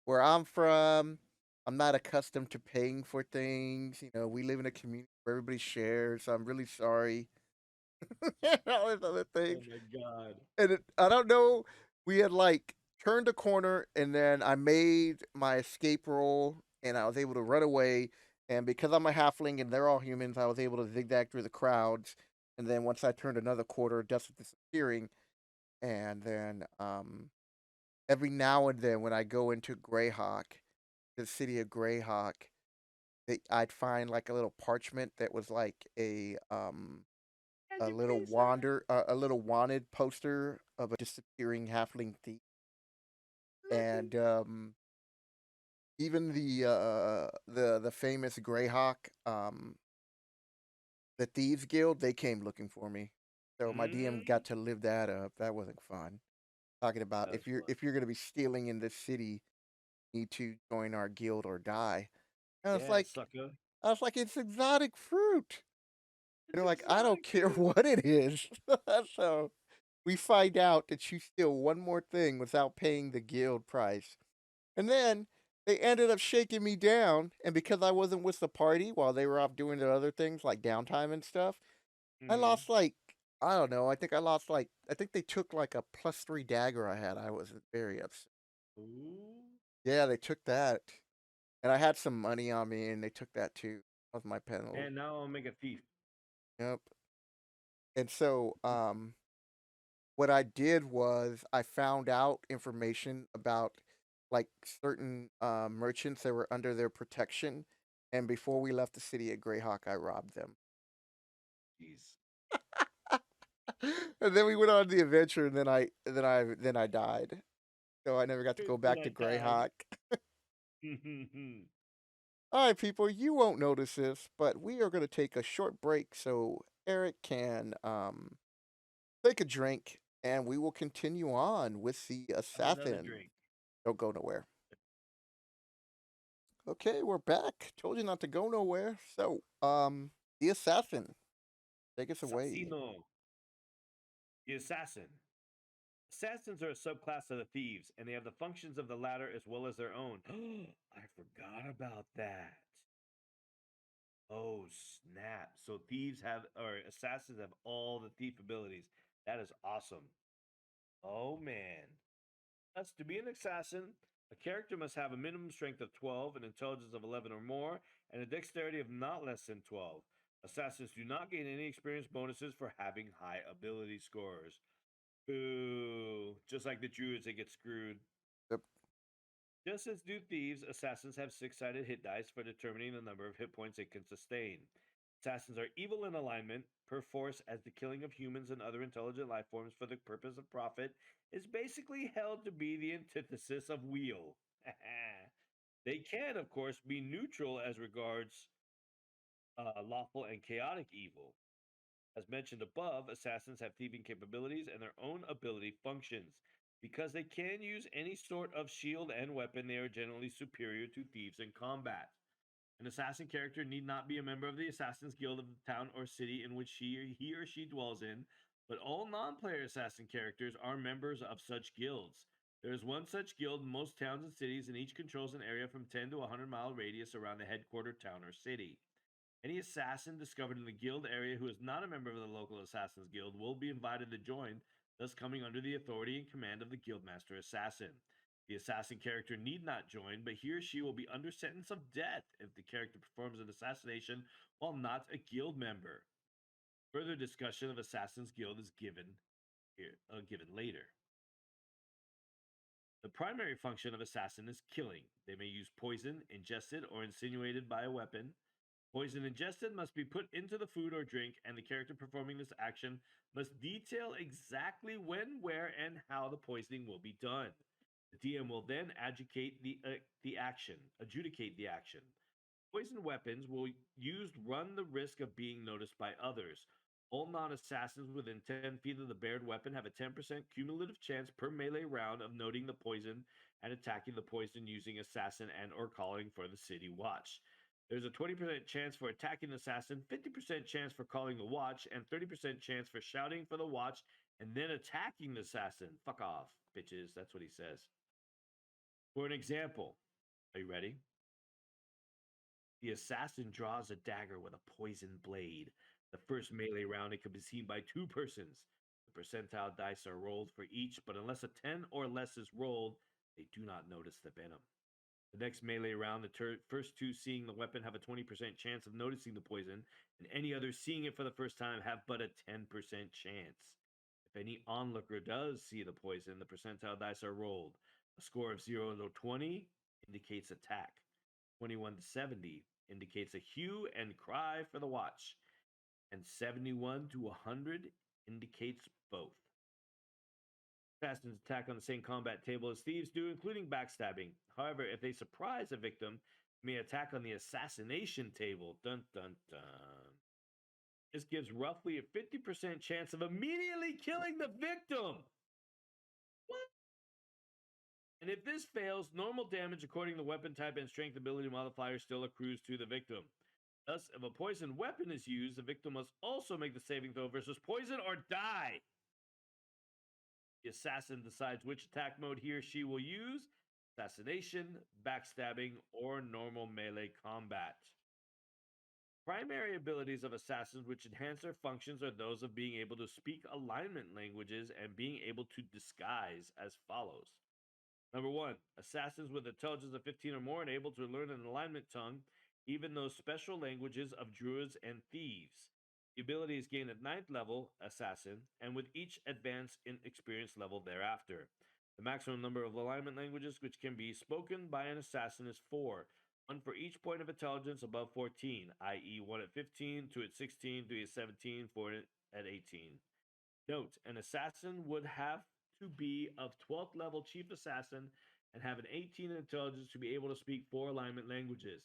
where I'm from, I'm not accustomed to paying for things. We live in a community where everybody shares. So I'm really sorry. And all these other Oh things. my god. And I don't know. We had like turned a corner, and then I made my escape roll, and I was able to run away. And because I'm a halfling and they're all humans, I was able to zigzag through the crowds. And then once I turned another quarter, dust was disappearing. And then every now and then, when I go into Greyhawk, the city of Greyhawk, I'd find like a little parchment that was like Candy Pacer. a little wanted poster of a disappearing halfling thief. And even the famous Greyhawk, the Thieves Guild, they came looking for me. So my DM Mm-hmm. got to live that up. That wasn't fun. Talking about That was fun. if you're gonna be stealing in this city, you need to join our guild or die. And Yeah, sucker. I was like, it's exotic fruit. And It's they're like, I don't exotic care fruit. what it is. So we find out that you steal one more thing without paying the guild price. And then they ended up shaking me down. And because I wasn't with the party while they were off doing their other things like downtime and stuff, I Mm-hmm. lost like, I don't know. I think they took like a +3 dagger I had. I was very upset. Ooh. Yeah, they took that. And I had some money on me and they took that too. That was my penalty. And now I'll make a thief. Yep. And so, what I did was I found out information about like certain merchants that were under their protection, and before we left the city of Greyhawk, I robbed them. Jeez. And then we went on the adventure, and then I died, so I never got to go Then back I to died. Greyhawk. All right, people, you won't notice this, but we are going to take a short break so Eric can take a drink, and we will continue on with the Have another assassin. drink. Don't go nowhere. Okay, we're back. Told you not to go nowhere. So, the assassin, take us away. Assassino. The assassin. Assassins are a subclass of the thieves, and they have the functions of the latter as well as their own. I forgot about that. Oh, snap. So thieves have, or assassins have all the thief abilities. That is awesome. Oh, man. Thus, to be an assassin, a character must have a minimum strength of 12, an intelligence of 11 or more, and a dexterity of not less than 12. Assassins do not gain any experience bonuses for having high ability scores. Boo. Just like the druids, they get screwed. Yep, Just as do thieves, assassins have six-sided hit dice for determining the number of hit points they can sustain. Assassins are evil in alignment, perforce, as the killing of humans and other intelligent life forms for the purpose of profit is basically held to be the antithesis of weal. They can, of course, be neutral as regards lawful and chaotic evil. As mentioned above, assassins have thieving capabilities and their own ability functions. Because they can use any sort of shield and weapon, they are generally superior to thieves in combat. An assassin character need not be a member of the Assassin's Guild of the town or city in which he or she dwells in, but all non player assassin characters are members of such guilds. There is one such guild in most towns and cities, and each controls an area from 10 to 100-mile radius around the headquarter town or city. Any assassin discovered in the guild area who is not a member of the local Assassin's Guild will be invited to join, thus coming under the authority and command of the Guildmaster Assassin. The assassin character need not join, but he or she will be under sentence of death if the character performs an assassination while not a guild member. Further discussion of Assassin's Guild is given later. The primary function of assassin is killing. They may use poison, ingested, or insinuated by a weapon. Poison ingested must be put into the food or drink, and the character performing this action must detail exactly when, where, and how the poisoning will be done. The DM will then adjudicate the action. Poison weapons will used run the risk of being noticed by others. All non-assassins within 10 feet of the bared weapon have a 10% cumulative chance per melee round of noting the poison and attacking the poison using assassin and or calling for the city watch. There's a 20% chance for attacking the assassin, 50% chance for calling the watch, and 30% chance for shouting for the watch and then attacking the assassin. Fuck off, bitches. That's what he says. For an example, are you ready? The assassin draws a dagger with a poisoned blade. The first melee round, it can be seen by two persons. The percentile dice are rolled for each, but unless a 10 or less is rolled, they do not notice the venom. The next melee round, the first two seeing the weapon have a 20% chance of noticing the poison, and any others seeing it for the first time have but a 10% chance. If any onlooker does see the poison, the percentile dice are rolled. A score of 0 to 20 indicates attack. 21 to 70 indicates a hue and cry for the watch, and 71 to 100 indicates both. Assassins attack on the same combat table as thieves do, including backstabbing. However, if they surprise a victim, they may attack on the assassination table. Dun dun dun. This gives roughly a 50% chance of immediately killing the victim. What? And if this fails, normal damage according to weapon type and strength ability modifier still accrues to the victim. Thus, if a poison weapon is used, the victim must also make the saving throw versus poison or die. The assassin decides which attack mode he or she will use: assassination, backstabbing, or normal melee combat. Primary abilities of assassins which enhance their functions are those of being able to speak alignment languages and being able to disguise as follows. Number one, assassins with intelligence of 15 or more and able to learn an alignment tongue, even those special languages of druids and thieves. The ability is gained at ninth level, assassin, and with each advance in experience level thereafter. The maximum number of alignment languages which can be spoken by an assassin is four, one for each point of intelligence above 14, i.e., one at 15, two at 16, three at 17, four at 18. Note, an assassin would have to be of 12th level chief assassin and have an 18 in intelligence to be able to speak four alignment languages.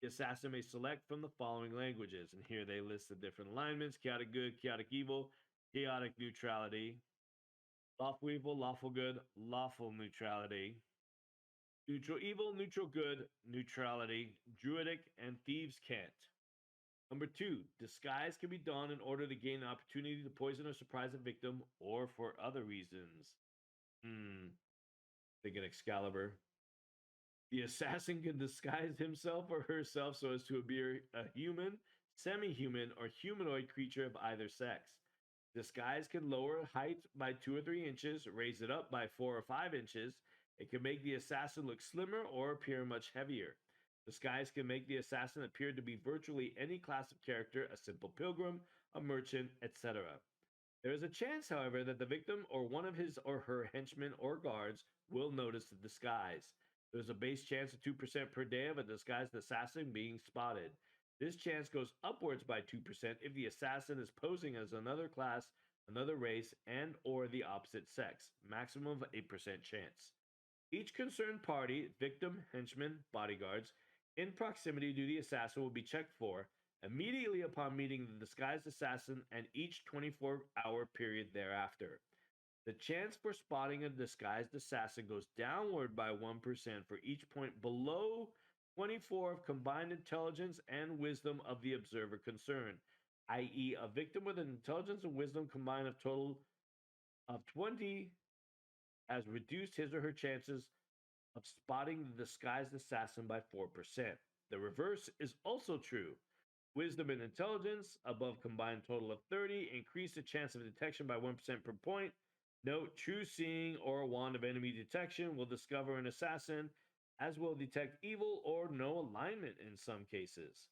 The assassin may select from the following languages, and here they list the different alignments: chaotic good, chaotic evil, chaotic neutrality, lawful evil, lawful good, lawful neutrality, neutral evil, neutral good, neutrality, druidic, and thieves' cant. Number two, disguise can be done in order to gain an opportunity to poison or surprise a victim or for other reasons. Thinking Excalibur. The assassin can disguise himself or herself so as to appear a human, semi human, or humanoid creature of either sex. Disguise can lower height by 2 or 3 inches, raise it up by 4 or 5 inches. It can make the assassin look slimmer or appear much heavier. Disguise can make the assassin appear to be virtually any class of character: a simple pilgrim, a merchant, etc. There is a chance, however, that the victim or one of his or her henchmen or guards will notice the disguise. There's a base chance of 2% per day of a disguised assassin being spotted. This chance goes upwards by 2% if the assassin is posing as another class, another race, and or the opposite sex. Maximum of 8% chance. Each concerned party, victim, henchman, bodyguards, in proximity to the assassin will be checked for immediately upon meeting the disguised assassin and each 24-hour period thereafter. The chance for spotting a disguised assassin goes downward by 1% for each point below 24 of combined intelligence and wisdom of the observer concerned, i.e., a victim with an intelligence and wisdom combined of total of 20 has reduced his or her chances of spotting the disguised assassin by 4%. The reverse is also true. Wisdom and intelligence, above combined total of 30, increase the chance of detection by 1% per point. Note, true seeing or a wand of enemy detection will discover an assassin, as will detect evil or no alignment in some cases.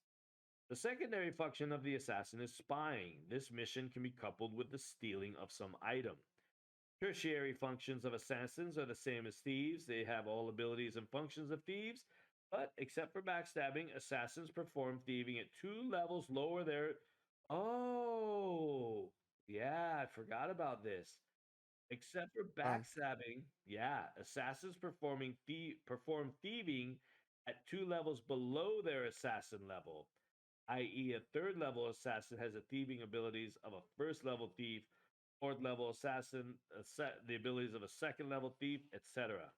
The secondary function of the assassin is spying. This mission can be coupled with the stealing of some item. Tertiary functions of assassins are the same as thieves. They have all abilities and functions of thieves, but except for backstabbing, assassins perform thieving at 2 levels lower their. Oh, yeah, I forgot about this. Except for Um, backstabbing, yeah, assassins perform thieving at 2 levels below their assassin level, i.e., a third level assassin has the thieving abilities of a first level thief, fourth level assassin, the abilities of a second level thief, etc.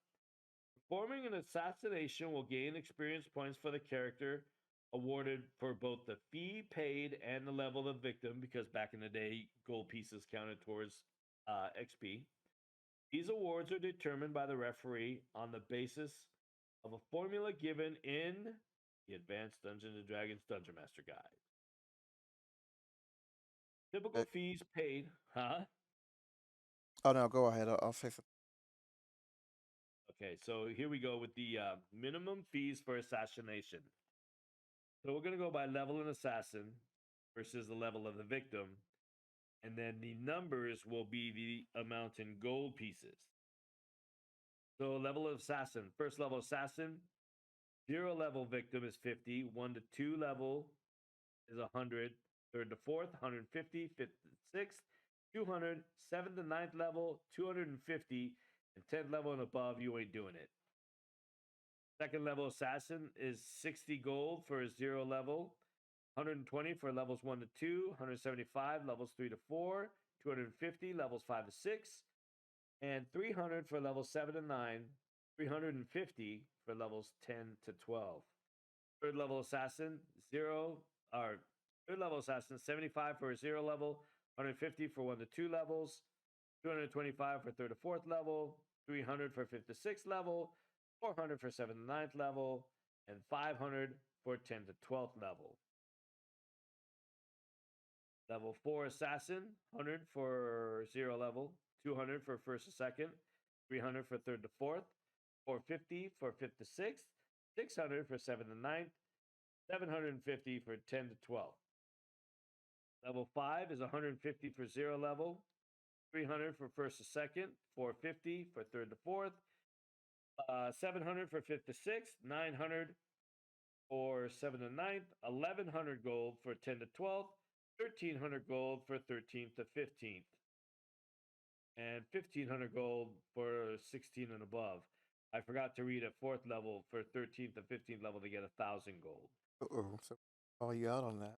Performing an assassination will gain experience points for the character, awarded for both the fee paid and the level of the victim, because back in the day, gold pieces counted towards XP. These awards are determined by the referee on the basis of a formula given in the Advanced Dungeons and Dragons Dungeon Master Guide. Typical okay. fees paid, huh? Oh no, go ahead. I'll say something. Okay, so here we go with the minimum fees for assassination. So we're going to go by level and assassin versus the level of the victim, and then the numbers will be the amount in gold pieces. So level of assassin, first level assassin, 0 level victim is 50, 1 to 2 level is 100, third to fourth, 150, fifth to sixth, 200, seventh to ninth level, 250, and 10th level and above, you ain't doing it. Second level assassin is 60 gold for a 0 level, 120 for levels 1 to 2, 175 levels 3 to 4, 250 levels 5 to 6, and 300 for levels 7 to 9, 350 for levels 10 to 12. Third level assassin, 0 or third level assassin, 75 for a 0 level, 150 for 1 to 2 levels, 225 for third to fourth level, 300 for fifth to sixth level, 400 for seventh to ninth level, and 500 for 10 to 12th level. Level 4 assassin, 100 for 0 level, 200 for first to second, 300 for third to fourth, 450 for fifth to sixth, 600 for seventh to ninth, 750 for 10 to 12. Level 5 is 150 for 0 level, 300 for first to second, 450 for third to fourth, 700 for fifth to sixth, 900 for seventh to ninth, 1100 gold for 10 to 12th, 1300 gold for 13th to 15th, and 1500 gold for 16 and above. I forgot to read at fourth level for 13th to 15th level to get 1,000 gold. Uh-oh, so call you out on that.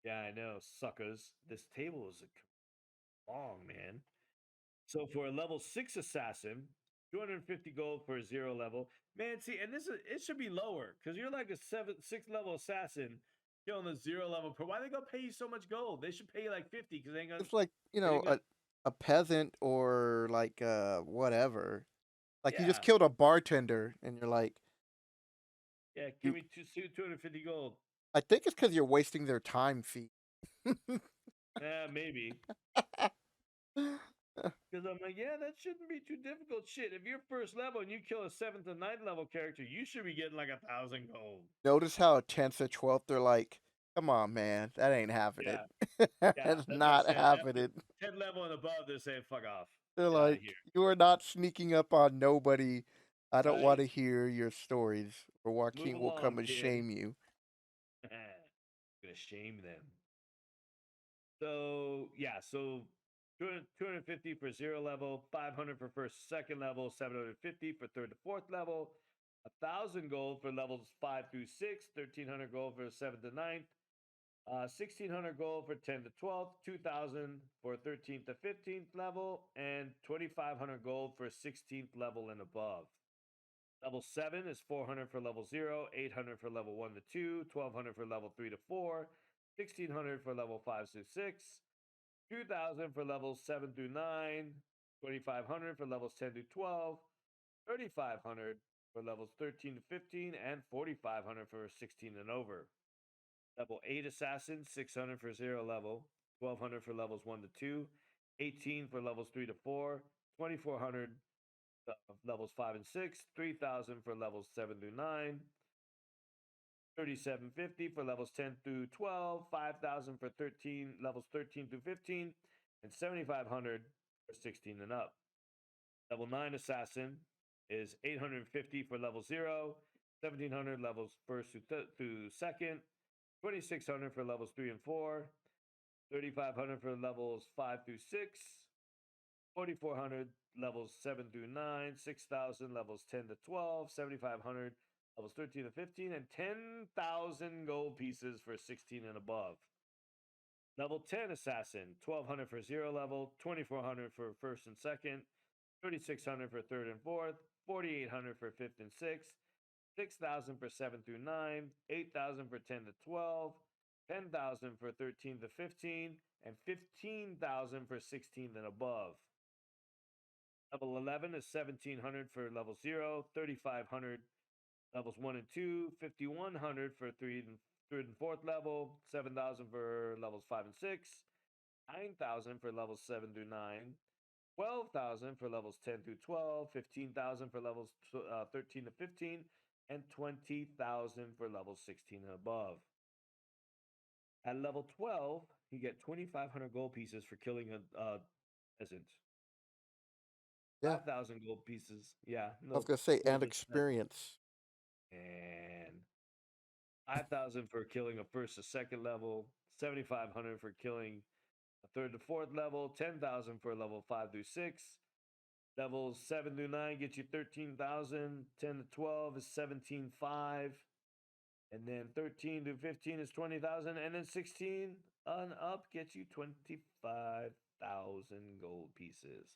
Yeah, I know, suckers. This table is long, man. So for a level 6 assassin, 250 gold for a 0 level. Man, see, and it should be lower because you're like a 6 level assassin killing a 0 level. Why they gonna pay you so much gold? They should pay you like 50 because they ain't gonna. It's like It ain't gonna. a peasant or like whatever. Like you just Yeah, killed a bartender, and you're like, yeah. Give you. me 250 gold. I think it's because you're wasting their time fee. Yeah, maybe. Because I'm like, yeah, that shouldn't be too difficult. Shit, if you're first level and you kill a seventh and ninth level character, you should be getting like 1,000 gold. Notice how at 10th or 12th they're like, come on, man, that ain't happening. Yeah, yeah. That's That's what I'm not saying. After happening. 10 level and above, they're saying, fuck off. They're Get out of like, here. you are not sneaking up on nobody. I don't want Right? to hear your stories, or Move Joaquin will come along, and kid. shame you. Gonna shame them. So, yeah, so 250 for 0 level, 500 for first, second level, 750 for third to fourth level, 1,000 gold for levels 5 through 6, 1,300 gold for 7th to ninth, 1,600 gold for 10 to 12th, 2,000 for 13th to 15th level, and 2,500 gold for 16th level and above. Level 7 is 400 for level 0, 800 for level 1 to 2, 1,200 for level 3 to 4, 1,600 for level 5 to 6, 2,000 for levels 7 through 9, 2,500 for levels 10 to 12, 3,500 for levels 13 to 15, and 4,500 for 16 and over. Level 8 Assassin, 600 for 0 level, 1,200 for levels 1 to 2, 18 for levels 3 to 4, 2,400 levels 5 and 6, 3,000 for levels 7 through 9, 3,750 for levels 10 through 12, 5,000 for 13 levels 13 through 15, and 7,500 for 16 and up. Level 9 Assassin is 850 for level 0, 1700 levels first through second, 2600 for levels 3 and 4, 3500 for levels 5 through 6, 4400 levels 7 through 9, 6000 levels 10 to 12, 7500 levels 13 to 15, and 10,000 gold pieces for 16 and above. Level 10 Assassin, 1200 for 0 level, 2400 for first and second, 3600 for third and fourth, 4800 for fifth and sixth, 6,000 for 7 through 9, 8,000 for 10 to 12, 10,000 for 13 to 15, and 15,000 for 16 and above. Level 11 is 1,700 for level 0, 3,500 levels 1 and 2, 5,100 for third and fourth level, 7,000 for levels 5 and 6, 9,000 for levels 7 through 9, 12,000 for levels 10 through 12, 15,000 for levels 13 to 15, and 20,000 for levels 16 and above. At level 12, you get 2,500 gold pieces for killing a peasant. Yeah. 5,000 gold pieces. Yeah, I was no, gonna say, and worthless peasant. experience. And 5,000 for killing a first or second level. 7,500 for killing a third to fourth level. 10,000 for level 5 through 6. Levels 7 through 9 get you 13,000. 10 to 12 is 17,500. And then 13 to 15 is 20,000. And then 16 on up gets you 25,000 gold pieces.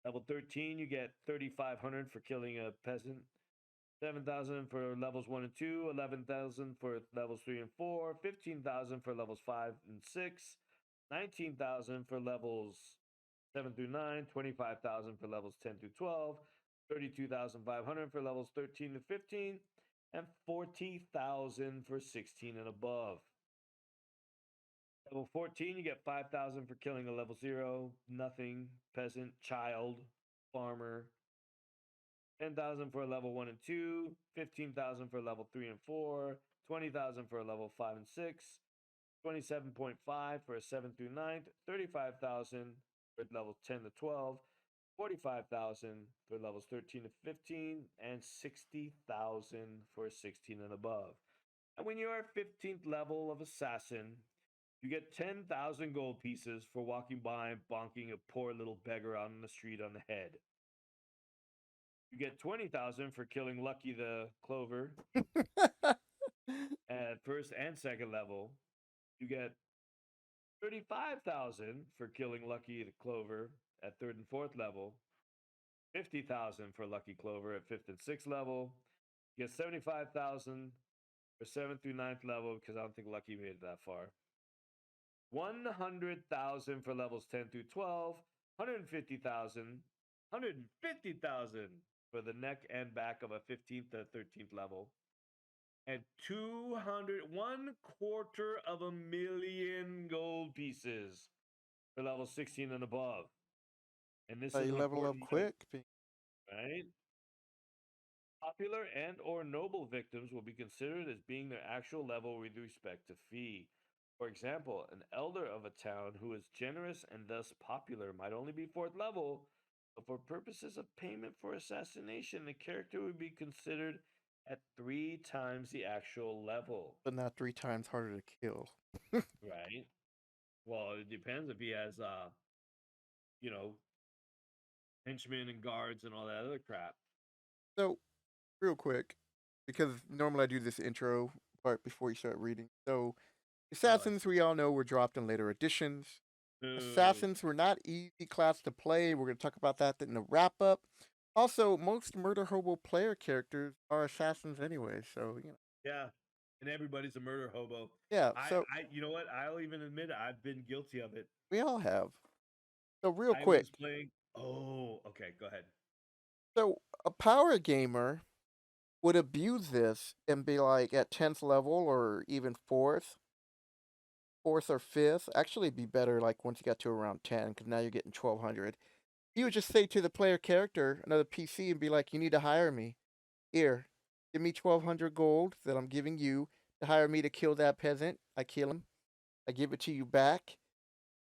Level 13, you get 3,500 for killing a peasant. 7,000 for levels 1 and 2, 11,000 for levels 3 and 4, 15,000 for levels 5 and 6, 19,000 for levels 7 through 9, 25,000 for levels 10 through 12, 32,500 for levels 13 to 15, and 40,000 for 16 and above. Level 14, you get 5,000 for killing a level 0, nothing, peasant, child, farmer. 10,000 for level 1 and 2, 15,000 for level 3 and 4, 20,000 for level 5 and 6, 27.5 for a 7 through 9th, 35,000 for levels 10 to 12, 45,000 for levels 13 to 15, and 60,000 for 16 and above. And when you're at 15th level of assassin, you get 10,000 gold pieces for walking by and bonking a poor little beggar out on the street on the head. You get 20,000 for killing Lucky the Clover at first and second level. You get 35,000 for killing Lucky the Clover at third and fourth level. 50,000 for Lucky Clover at fifth and sixth level. You get 75,000 for seventh through ninth level because I don't think Lucky made it that far. 100,000 for levels 10 through 12. 150,000. 150,000 for the neck and back of a 15th to 13th level. And 200,000 gold pieces for level 16 and above. And this is You an level up important note, quick. right? Popular and or noble victims will be considered as being their actual level with respect to fee. For example, an elder of a town who is generous and thus popular might only be fourth level, but for purposes of payment for assassination, the character would be considered at 3 times the actual level. But not 3 times harder to kill. Right. Well, it depends if he has, you know, henchmen and guards and all that other crap. So, real quick, because normally I do this intro part before you start reading. So, Oh, I Assassins, see. we all know, were dropped in later editions. Boo. Assassins were not easy class to play. We're going to talk about that in the wrap up. Also, most Murder Hobo player characters are assassins anyway, so Yeah. And everybody's a murder hobo. yeah. So You know what? I'll even admit it, I've been guilty of it. we all have. So real I quick, was playing. Oh, okay. Go ahead. so a power gamer would abuse this and be like at 10th level or even fourth or fifth. Actually, it'd be better like once you got to around 10, because now you're getting 1200. You would just say to the player character, another PC, and be like, "You need to hire me. Here, give me 1200 gold that I'm giving you to hire me to kill that peasant. I kill him. I give it to you back.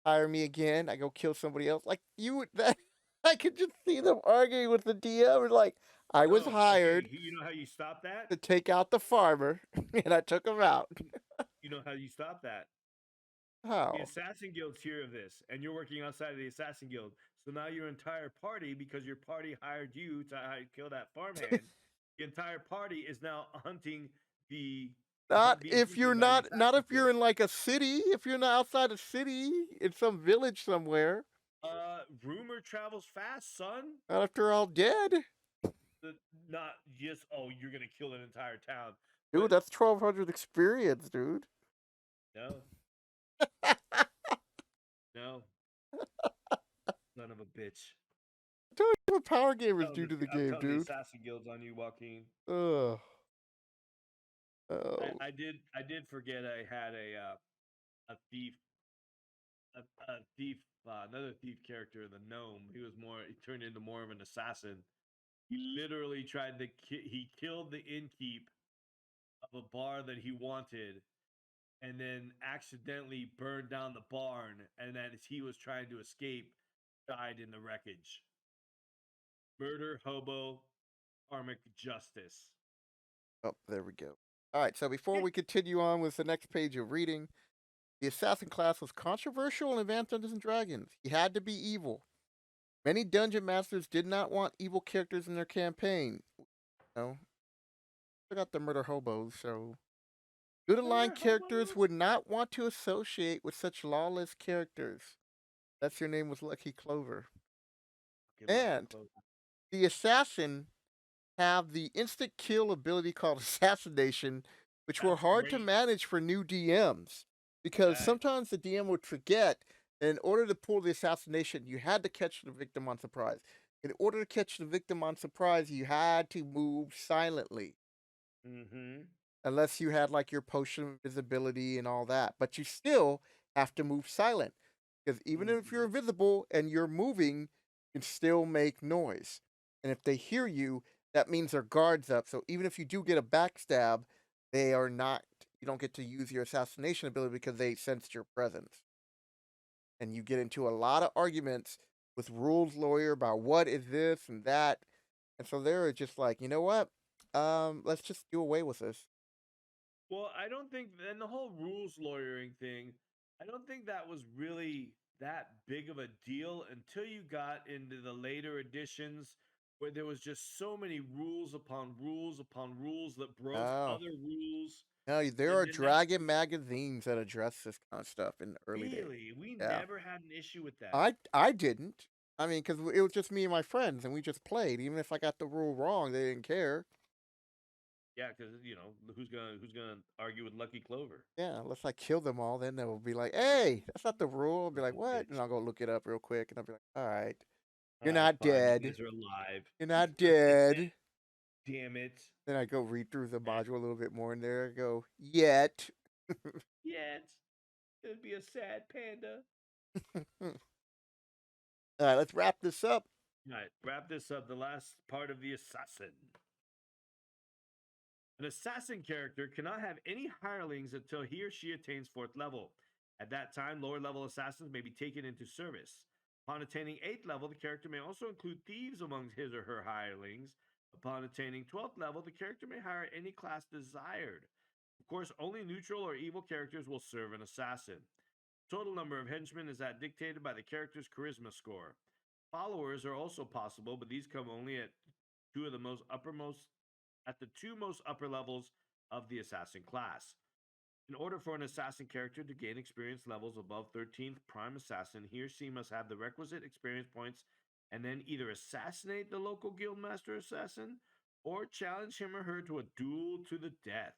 Hire me again. I go kill somebody else." Like you would that I could just see them arguing with the DM. And like, I was No, okay. hired You know how you stop that? to take out the farmer, and I took him out. You know how you stop that? The How? assassin guilds hear of this, and you're working outside of the assassin guild. So now your entire party, because your party hired you to kill that farmhand, the entire party is now hunting the Not being if you're hunted by the not assassin if you're guild. in like a city. If you're not outside a city, in some village somewhere. Rumor travels fast, son. Not if they're all dead. The, not just you're gonna kill an entire town, Dude, but that's 1,200 experience, dude. no, no, son of a bitch. Tell you what power gamers do to the I'm game, telling the dude. assassin guilds on you, Joaquin. Ugh. Oh. I did forget I had a thief a thief another thief character, the gnome. He turned into more of an assassin. He literally tried to he killed the innkeep of a bar that he wanted, and then accidentally burned down the barn, and then as he was trying to escape, died in the wreckage. Murder, hobo, karmic justice. Oh, there we go. All right, so before we continue on with the next page of reading, the assassin class was controversial in Advanced Dungeons and Dragons. He had to be evil. Many dungeon masters did not want evil characters in their campaign. No, I got the murder hobos, so good aligned Murder, characters hobos. would not want to associate with such lawless characters. That's your name was Lucky Clover. Fucking lucky And close. the assassin have the instant kill ability called assassination, which were That's hard to great. manage for new DMs because Right. sometimes the DM would forget. And in order to pull the assassination, you had to catch the victim on surprise. In order to catch the victim on surprise, you had to move silently, Mm-hmm. unless you had like your potion of invisibility and all that. But you still have to move silent because even if you're Mm-hmm. invisible and you're moving, you can still make noise. And if they hear you, that means their guard's up. So even if you do get a backstab, they are not. You don't get to use your assassination ability because they sensed your presence. And you get into a lot of arguments with rules lawyer about what is this and that. And so they're just like, you know what? Let's just do away with this. Well, I don't think, and the whole rules lawyering thing, I don't think that was really that big of a deal until you got into the later editions where there was just so many rules upon rules upon rules that broke Oh. other rules. No, there And are then that dragon magazines that address this kind of stuff in the early days. really, we Yeah. never had an issue with that. I didn't. I mean, because it was just me and my friends, and we just played. Even if I got the rule wrong, they didn't care. Yeah, because who's gonna argue with Lucky Clover? Yeah, unless I kill them all, then they'll be like, "Hey, that's not the rule." I'll be Son of like, a "What?" And bitch. I'll go look it up real quick, and I'll be like, "All right, All you're right, not fine. You dead. guys are alive. You're not dead." Damn it. Then I go read through the Eh, module a little bit more, and there I go, "Yet." yeah, it'd be a sad panda. All right, let's wrap this up. All right, wrap this up. The last part of the assassin. An assassin character cannot have any hirelings until he or she attains 4th level. At that time, lower level assassins may be taken into service. Upon attaining 8th level, the character may also include thieves among his or her hirelings. Upon attaining 12th level, the character may hire any class desired. Of course, only neutral or evil characters will serve an assassin. Total number of henchmen is that dictated by the character's charisma score. Followers are also possible, but these come only at two of the most uppermost at the two most upper levels of the assassin class. In order for an assassin character to gain experience levels above 13th prime assassin, he or she must have the requisite experience points and then either assassinate the local guildmaster assassin or challenge him or her to a duel to the death.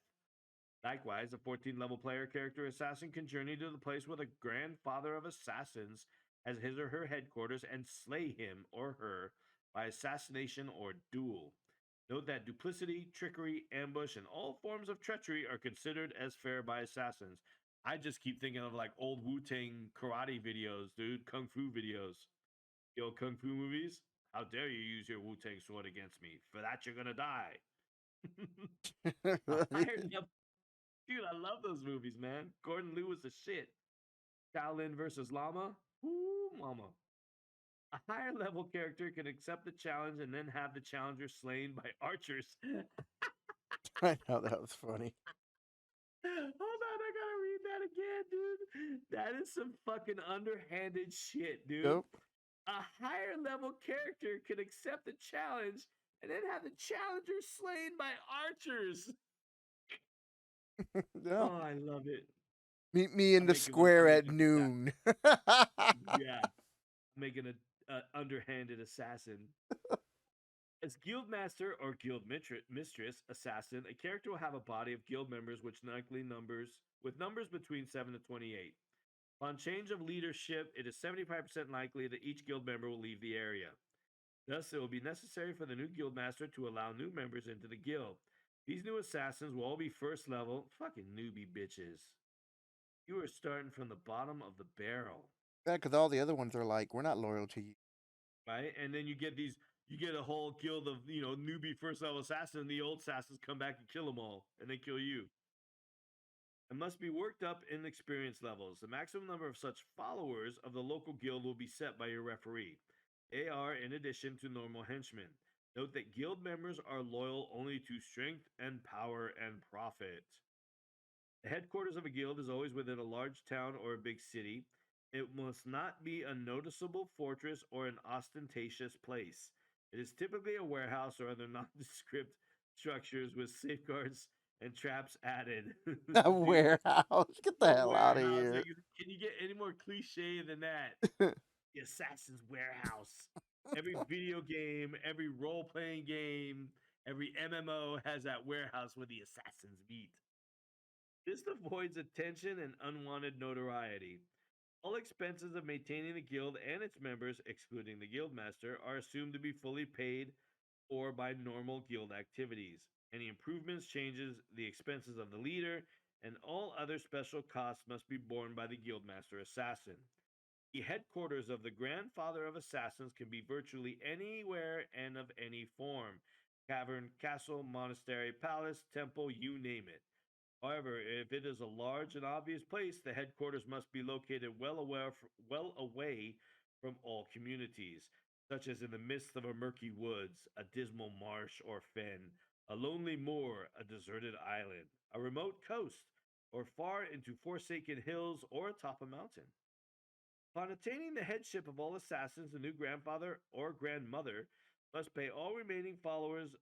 Likewise, a 14 level player character assassin can journey to the place where the grandfather of assassins has his or her headquarters and slay him or her by assassination or duel. Note that duplicity, trickery, ambush, and all forms of treachery are considered as fair by assassins. I just keep thinking of like old Wu Tang karate videos, dude, kung fu videos. The old kung fu movies. How dare you use your Wu Tang sword against me? For that, you're gonna die. Fired up. Dude, I love those movies, man. Gordon Liu was the shit. Shaolin versus Llama. Ooh, mama. A higher level character can accept the challenge and then have the challenger slain by archers. I know that was funny. Hold on, I gotta read that again, dude. That is some fucking underhanded shit, dude. Yep. A higher level character can accept the challenge and then have the challenger slain by archers. Yeah. Oh, I love it. Meet me in I'm the making one. I'm square at making noon. yeah, I'm making a underhanded assassin. As guildmaster or mistress assassin, a character will have a body of guild members which likely numbers with numbers between 7 to 28. On change of leadership, it is 75% likely that each guild member will leave the area. Thus, it will be necessary for the new guildmaster to allow new members into the guild. These new assassins will all be first level. Fucking newbie bitches. You are starting from the bottom of the barrel, Yeah, because all the other ones are like, we're not loyal to you. right? And then you get a whole guild of, newbie first level assassins, and the old assassins come back and kill them all, and they kill you. And must be worked up in experience levels. The maximum number of such followers of the local guild will be set by your referee. They are in addition to normal henchmen. Note that guild members are loyal only to strength and power and profit. The headquarters of a guild is always within a large town or a big city. It must not be a noticeable fortress or an ostentatious place. It is typically a warehouse or other nondescript structures with safeguards and traps added. A Dude, warehouse. Get the a hell out of warehouse. here. Like, can you get any more cliche than that? The Assassin's Warehouse. Every video game, every role playing game, every MMO has that warehouse where the assassins meet. This avoids attention and unwanted notoriety. All expenses of maintaining the guild and its members, excluding the guildmaster, are assumed to be fully paid for by normal guild activities. Any improvements, changes, the expenses of the leader, and all other special costs must be borne by the guildmaster assassin. The headquarters of the grandfather of assassins can be virtually anywhere and of any form: cavern, castle, monastery, palace, temple, you name it. However, if it is a large and obvious place, the headquarters must be located well away from all communities, such as in the midst of a murky woods, a dismal marsh or fen, a lonely moor, a deserted island, a remote coast, or far into forsaken hills or atop a mountain. Upon attaining the headship of all assassins, the new grandfather or grandmother must pay all remaining followers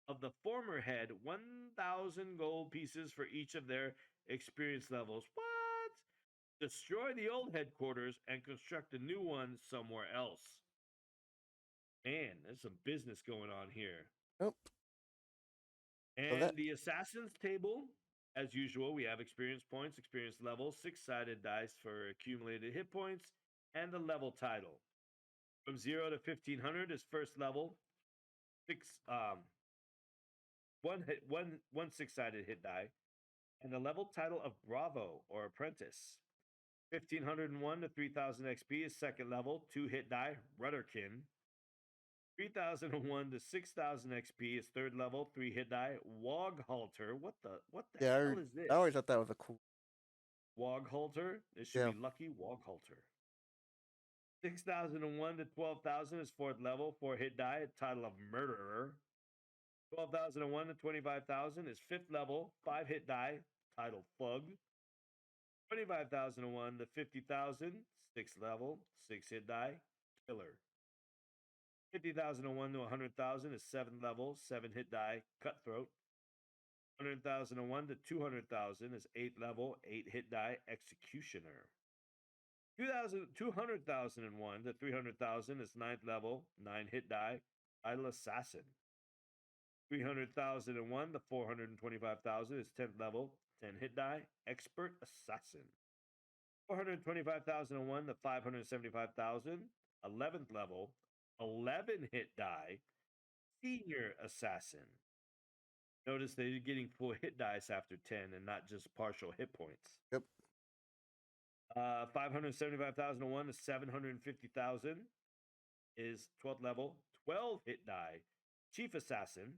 of the former head 1,000 gold pieces for each of their experience levels. What? Destroy the old headquarters and construct a new one somewhere else. Man, there's some business going on here. Nope. So that And the assassins table, as usual, we have experience points, experience levels, six-sided dice for accumulated hit points, and the level title. From 0 to 1500 is first level. Six one six-sided hit die, and the level title of Bravo or Apprentice. 1501 to 3000 XP is second level, two hit die, Rudderkin. 3001 to 6000 XP is third level, three hit die, Woghalter. What the yeah, hell is I this? always thought that was a cool. Woghalter. This should Yeah. be Lucky Woghalter. 6001 to 12,000 is fourth level, four hit die, title of Murderer. 12,001 to 25,000 is fifth level, five hit die, title Thug. 25,001 to 50,000, sixth level, six hit die, Killer. 50,001 to 100,000 is seventh level, seven hit die, Cutthroat. 100,001 to 200,000 is eighth level, eight hit die, Executioner. 200,001 to 300,000 is ninth level, nine hit die, Idle Assassin. 300,001 to 425,000 is 10th level, 10 hit die, Expert Assassin. 425,001 to 575,000, 11th level, 11 hit die, Senior Assassin. Notice they're getting full hit dice after 10 and not just partial hit points. Yep. 575,001 to 750,000 is 12th level, 12 hit die, Chief Assassin.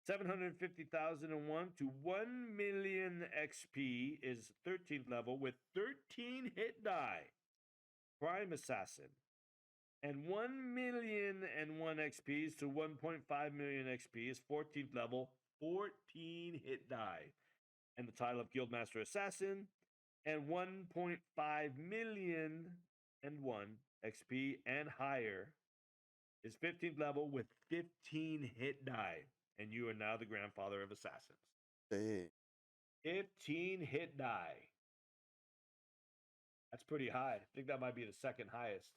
750,001 to 1 million XP is 13th level with 13 hit die, Prime Assassin. and 1,000,001 XPs to 1.5 million XP is 14th level, 14 hit die. And the title of Guildmaster Assassin, and 1.5 million and 1 XP and higher is 15th level with 15 hit die. And you are now the grandfather of assassins. Dang. 15 hit die. That's pretty high. I think that might be the second highest.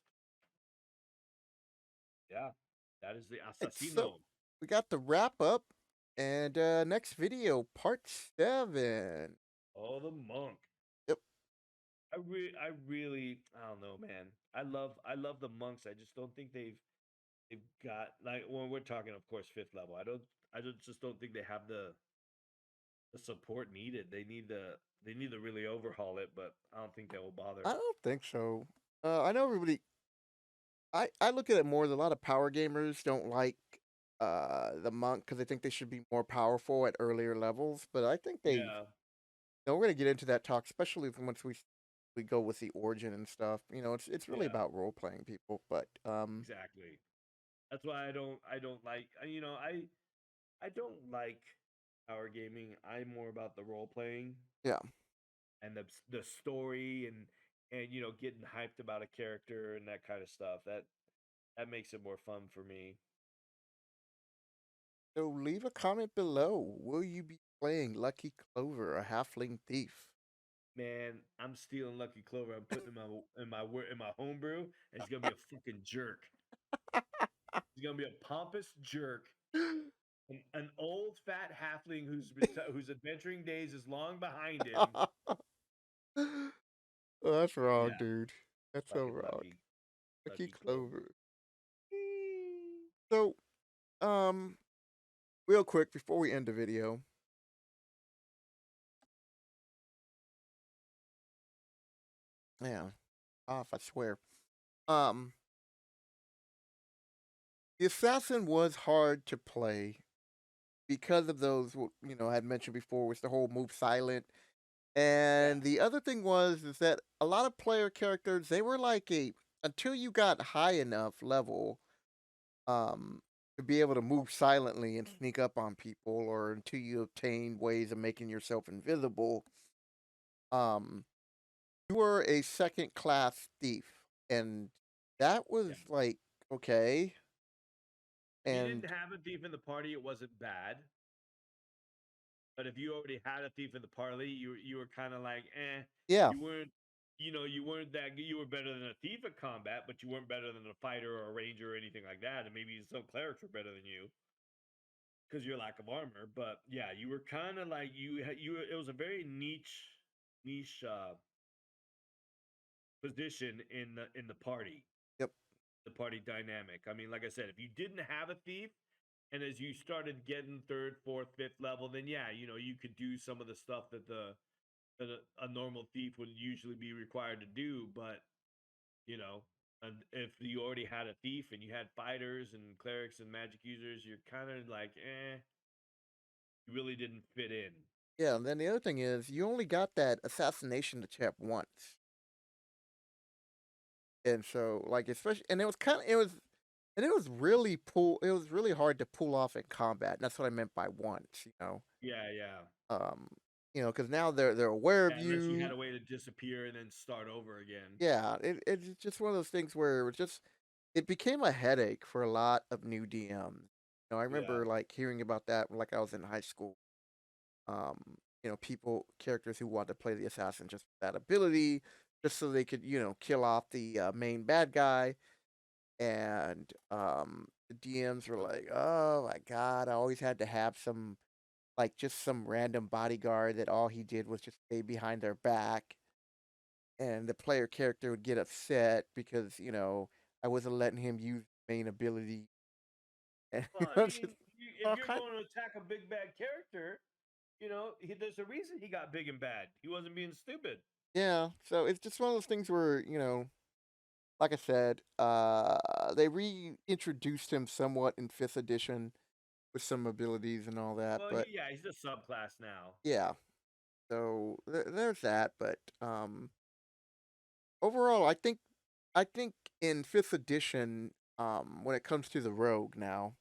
Yeah, that is the Right, so Assassino. we got the wrap up and next video, part 7. Oh, the monk. Yep. I don't know, man. I love the monks. I just don't think they've got like when we're talking, of course, fifth level. Just don't think they have the support needed. They need to really overhaul it, but I don't think they will I bother. don't think so. I know everybody. I look at it more. That a lot of power gamers don't like the monk because they think they should be more powerful at earlier levels. But I think they. Yeah, No, we're gonna get into that talk, especially once we go with the origin and stuff. It's really yeah, about role playing people. But exactly. That's why I don't like I don't like power gaming. I'm more about the role playing yeah. and the story and getting hyped about a character and that kind of stuff. That makes it more fun for me. So leave a comment below. Will you be playing Lucky Clover, a halfling thief? Man, I'm stealing Lucky Clover. I'm putting him in my homebrew, and he's gonna be a fucking jerk. He's gonna be a pompous jerk, an old fat halfling whose adventuring days is long behind him. Oh, that's wrong, Yeah, dude. That's so fucking wrong. Lucky Lucky Clover. Clover. So, real quick before we end the video, yeah, off, I swear. Um, the assassin was hard to play because of those. I had mentioned before was the whole move silent. Yeah, And the other thing was is that a lot of player characters they were like a until you got high enough level to be able to move silently and sneak up on people or until you obtain ways of making yourself invisible, um you were a second class thief. And that was yeah. like okay. If you didn't And have a thief in the party, it wasn't bad. But if you already had a thief in the party, you were kind of like, eh. yeah, You weren't, you weren't that good. You were better than a thief at combat, but you weren't better than a fighter or a ranger or anything like that. And maybe some clerics were better than you because your lack of armor. But yeah, you were kind of like It was a very niche position in the party, yep, the party dynamic. I mean, like I said, if you didn't have a thief, and as you started getting third, fourth, fifth level, then yeah, you could do some of the stuff that a normal thief would usually be required to do. But you know, and if you already had a thief and you had fighters and clerics and magic users, you're kind of like, you really didn't fit in. yeah. And then the other thing is you only got that assassination chip once. And so like especially and it was really it was really hard to pull off in combat. And that's what I meant by once. Yeah, yeah, Um, because now they're aware of yeah. Unless you had you. a way to disappear and then start over again. Yeah, it's just one of those things where it became a headache for a lot of new DMs. I Yeah, remember like hearing about that like I was in high school. Um, characters who wanted to play the assassin just for that ability, just so they could, kill off the main bad guy. And the DMs were like, "Oh my god, I always had to have just some random bodyguard that all he did was just stay behind their back." And the player character would get upset because, I wasn't letting him use main ability. And well, I just mean, if all you're kind going to attack a big bad character, there's a reason he got big and bad. He wasn't being stupid. yeah. So it's just one of those things where, like I said, they reintroduced him somewhat in fifth edition with some abilities and all that. Well, But yeah, he's a subclass now. yeah, so there's that. But overall, I think I think in 5th edition, when it comes to the rogue now,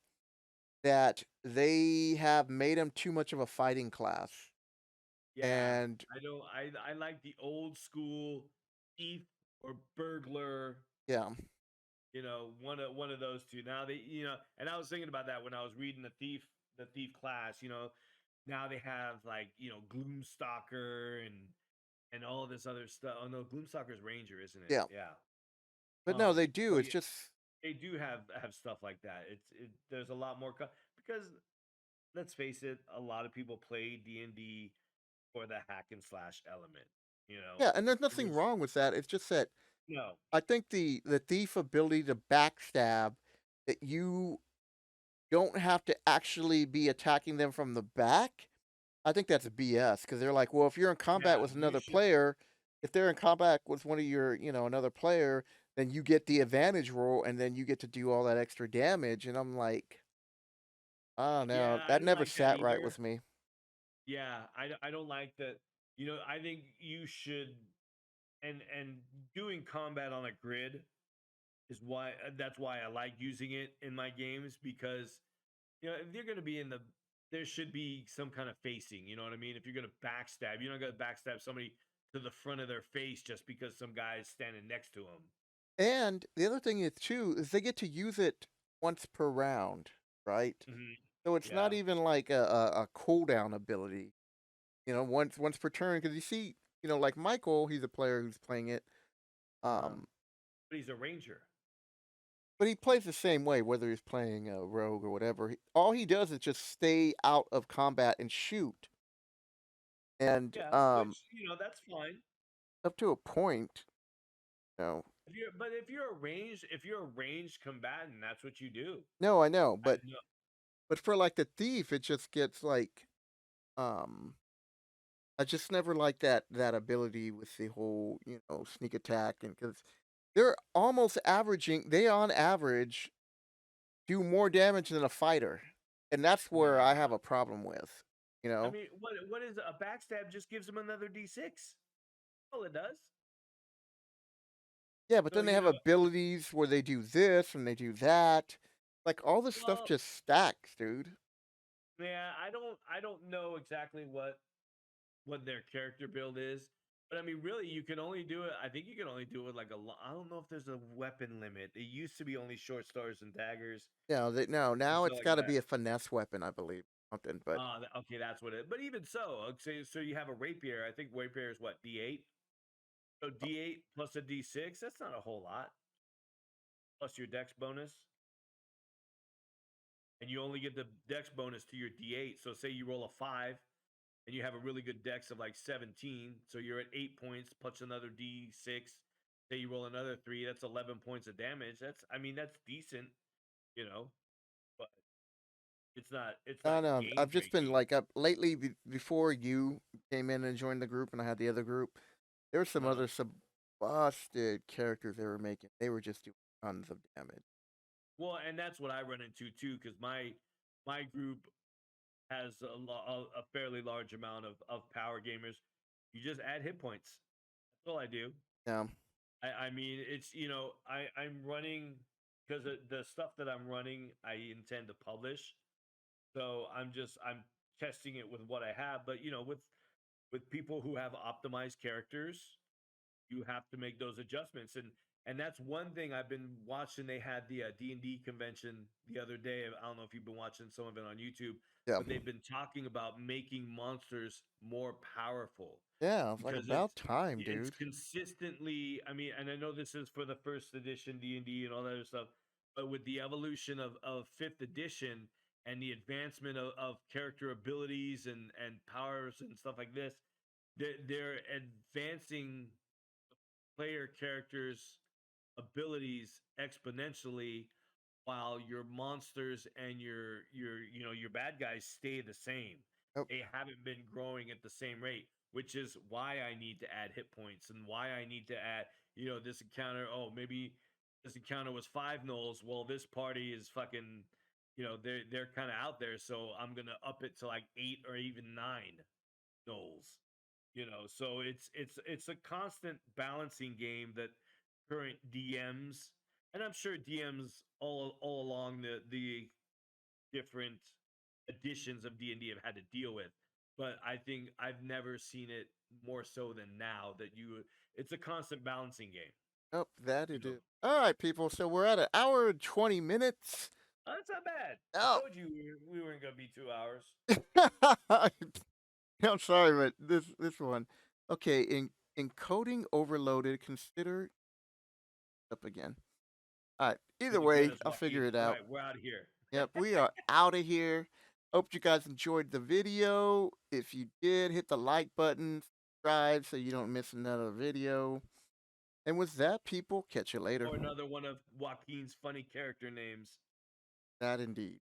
that they have made him too much of a fighting class, Yeah, and I don't. I like the old school thief or burglar. yeah, One of those two. Now and I was thinking about that when I was reading the thief class. Now they have like Gloomstalker and all this other stuff. Oh no, Gloomstalker's Ranger, isn't it? yeah. Yeah. But no, they do, But it's yeah, just they do have stuff like that. There's a lot more because let's face it, a lot of people play D&D for the hack and slash element. You know, yeah, and there's nothing there's wrong with that, it's just that no, I think the thief ability to backstab, that you don't have to actually be attacking them from the back, I think that's BS because 'cause they're like, "Well, if you're in combat yeah, with you another should, player if they're in combat with one of your another player, then you get the advantage roll, and then you get to do all that extra damage," and I'm like, "Oh, no, yeah, I that don't never like that sat right either. with me." Yeah, I don't like that. I think you should, and doing combat on a grid is why that's why I like using it in my games because if you're going to be in the there should be some kind of facing, you know what I mean? If you're going to backstab, you're not going to backstab somebody to the front of their face just because some guy is standing next to them. And the other thing is too, is they get to use it once per round, right? Hmm. So it's not Yeah. even like a cooldown ability, once per turn. Because you see, like Michael, he's a player who's playing it, Uh-huh. um, But he's a ranger. but he plays the same way, whether he's playing a rogue or whatever. All he does is just stay out of combat and shoot, and Yeah, which that's fine. up to a point, you know. If you're a ranged combatant, that's what you do. No, I know, I but know. for like the thief, it just gets like, um, I just never liked that ability with the whole sneak attack, and because they're almost averaging, they on average do more damage than a fighter, and that's where I have Nah. a problem with, you I know. mean, what is a backstab? Just gives him another d6. All it does. Yeah, but So then they have abilities where they do this and they do that. Like all this stuff well, just stacks, dude. yeah. I don't know exactly what their character build is, but I mean, really, you can only do it. I think you can only do it with like I don't know if there's a weapon limit. It used to be only short stars and daggers No, and now stuff it's like got to that. be a finesse weapon, I believe, something. But Okay, that's what it. But even so, okay, so you have a rapier. I think rapier is what D8. So D8 plus a D6. That's not a whole lot. Plus your Dex bonus, and you only get the Dex bonus to your D8. So say you roll a 5, and you have a really good Dex of like 17, so you're at 8 points plus another D6. Say you roll another 3, that's 11 points of damage. That's decent, you know, but it's not I don't know. game I've just been breaking. like up lately before you came in and joined the group, and I had the other group. There were some Uh, other some busted characters they were making. They were just doing tons of damage. well, and that's what I run into too, because my group has a fairly large amount of power gamers. You just add hit points. That's all I do. Yeah, I mean, it's I'm running because the stuff that I'm running, I intend to publish. So I'm testing it with what I have, but with people who have optimized characters, you have to make those adjustments, and that's one thing I've been watching. They had the D&D convention the other day. I don't know if you've been watching some of it on YouTube, yeah, but they've been talking about making monsters more powerful yeah. It's like because about time, it's dude. consistently. I mean, and I know this is for the first edition D&D and all that other stuff, but with the evolution of fifth edition and the advancement of character abilities and powers and stuff like this, they're advancing player characters' abilities exponentially while your monsters and your bad guys stay the same. Oh, They haven't been growing at the same rate, which is why I need to add hit points and why I need to add, this encounter. Oh, maybe this encounter was 5 nulls. Well, this party is fucking, they're kind of out there, so I'm gonna up it to like 8 or even 9 nulls. So it's a constant balancing game that current DMs, and I'm sure DMs all along the different editions of D&D have had to deal with. But I think I've never seen it more so than now that you it's a constant balancing game, Oh, that you it know. is. All right, people. So we're at an hour and 20 minutes. That's not bad. I Oh, told you we weren't gonna be 2 hours. I'm sorry, but this one. Okay, in encoding overloaded. Consider up again. All right. Either Thank way, goodness, I'll figure Joaquin. it All out. right, we're out of here. Yep, we are out of here. Hope you guys enjoyed the video. If you did, hit the like button, subscribe so you don't miss another video. And with that, people, catch you later. Or another one of Joaquin's funny character names. That indeed.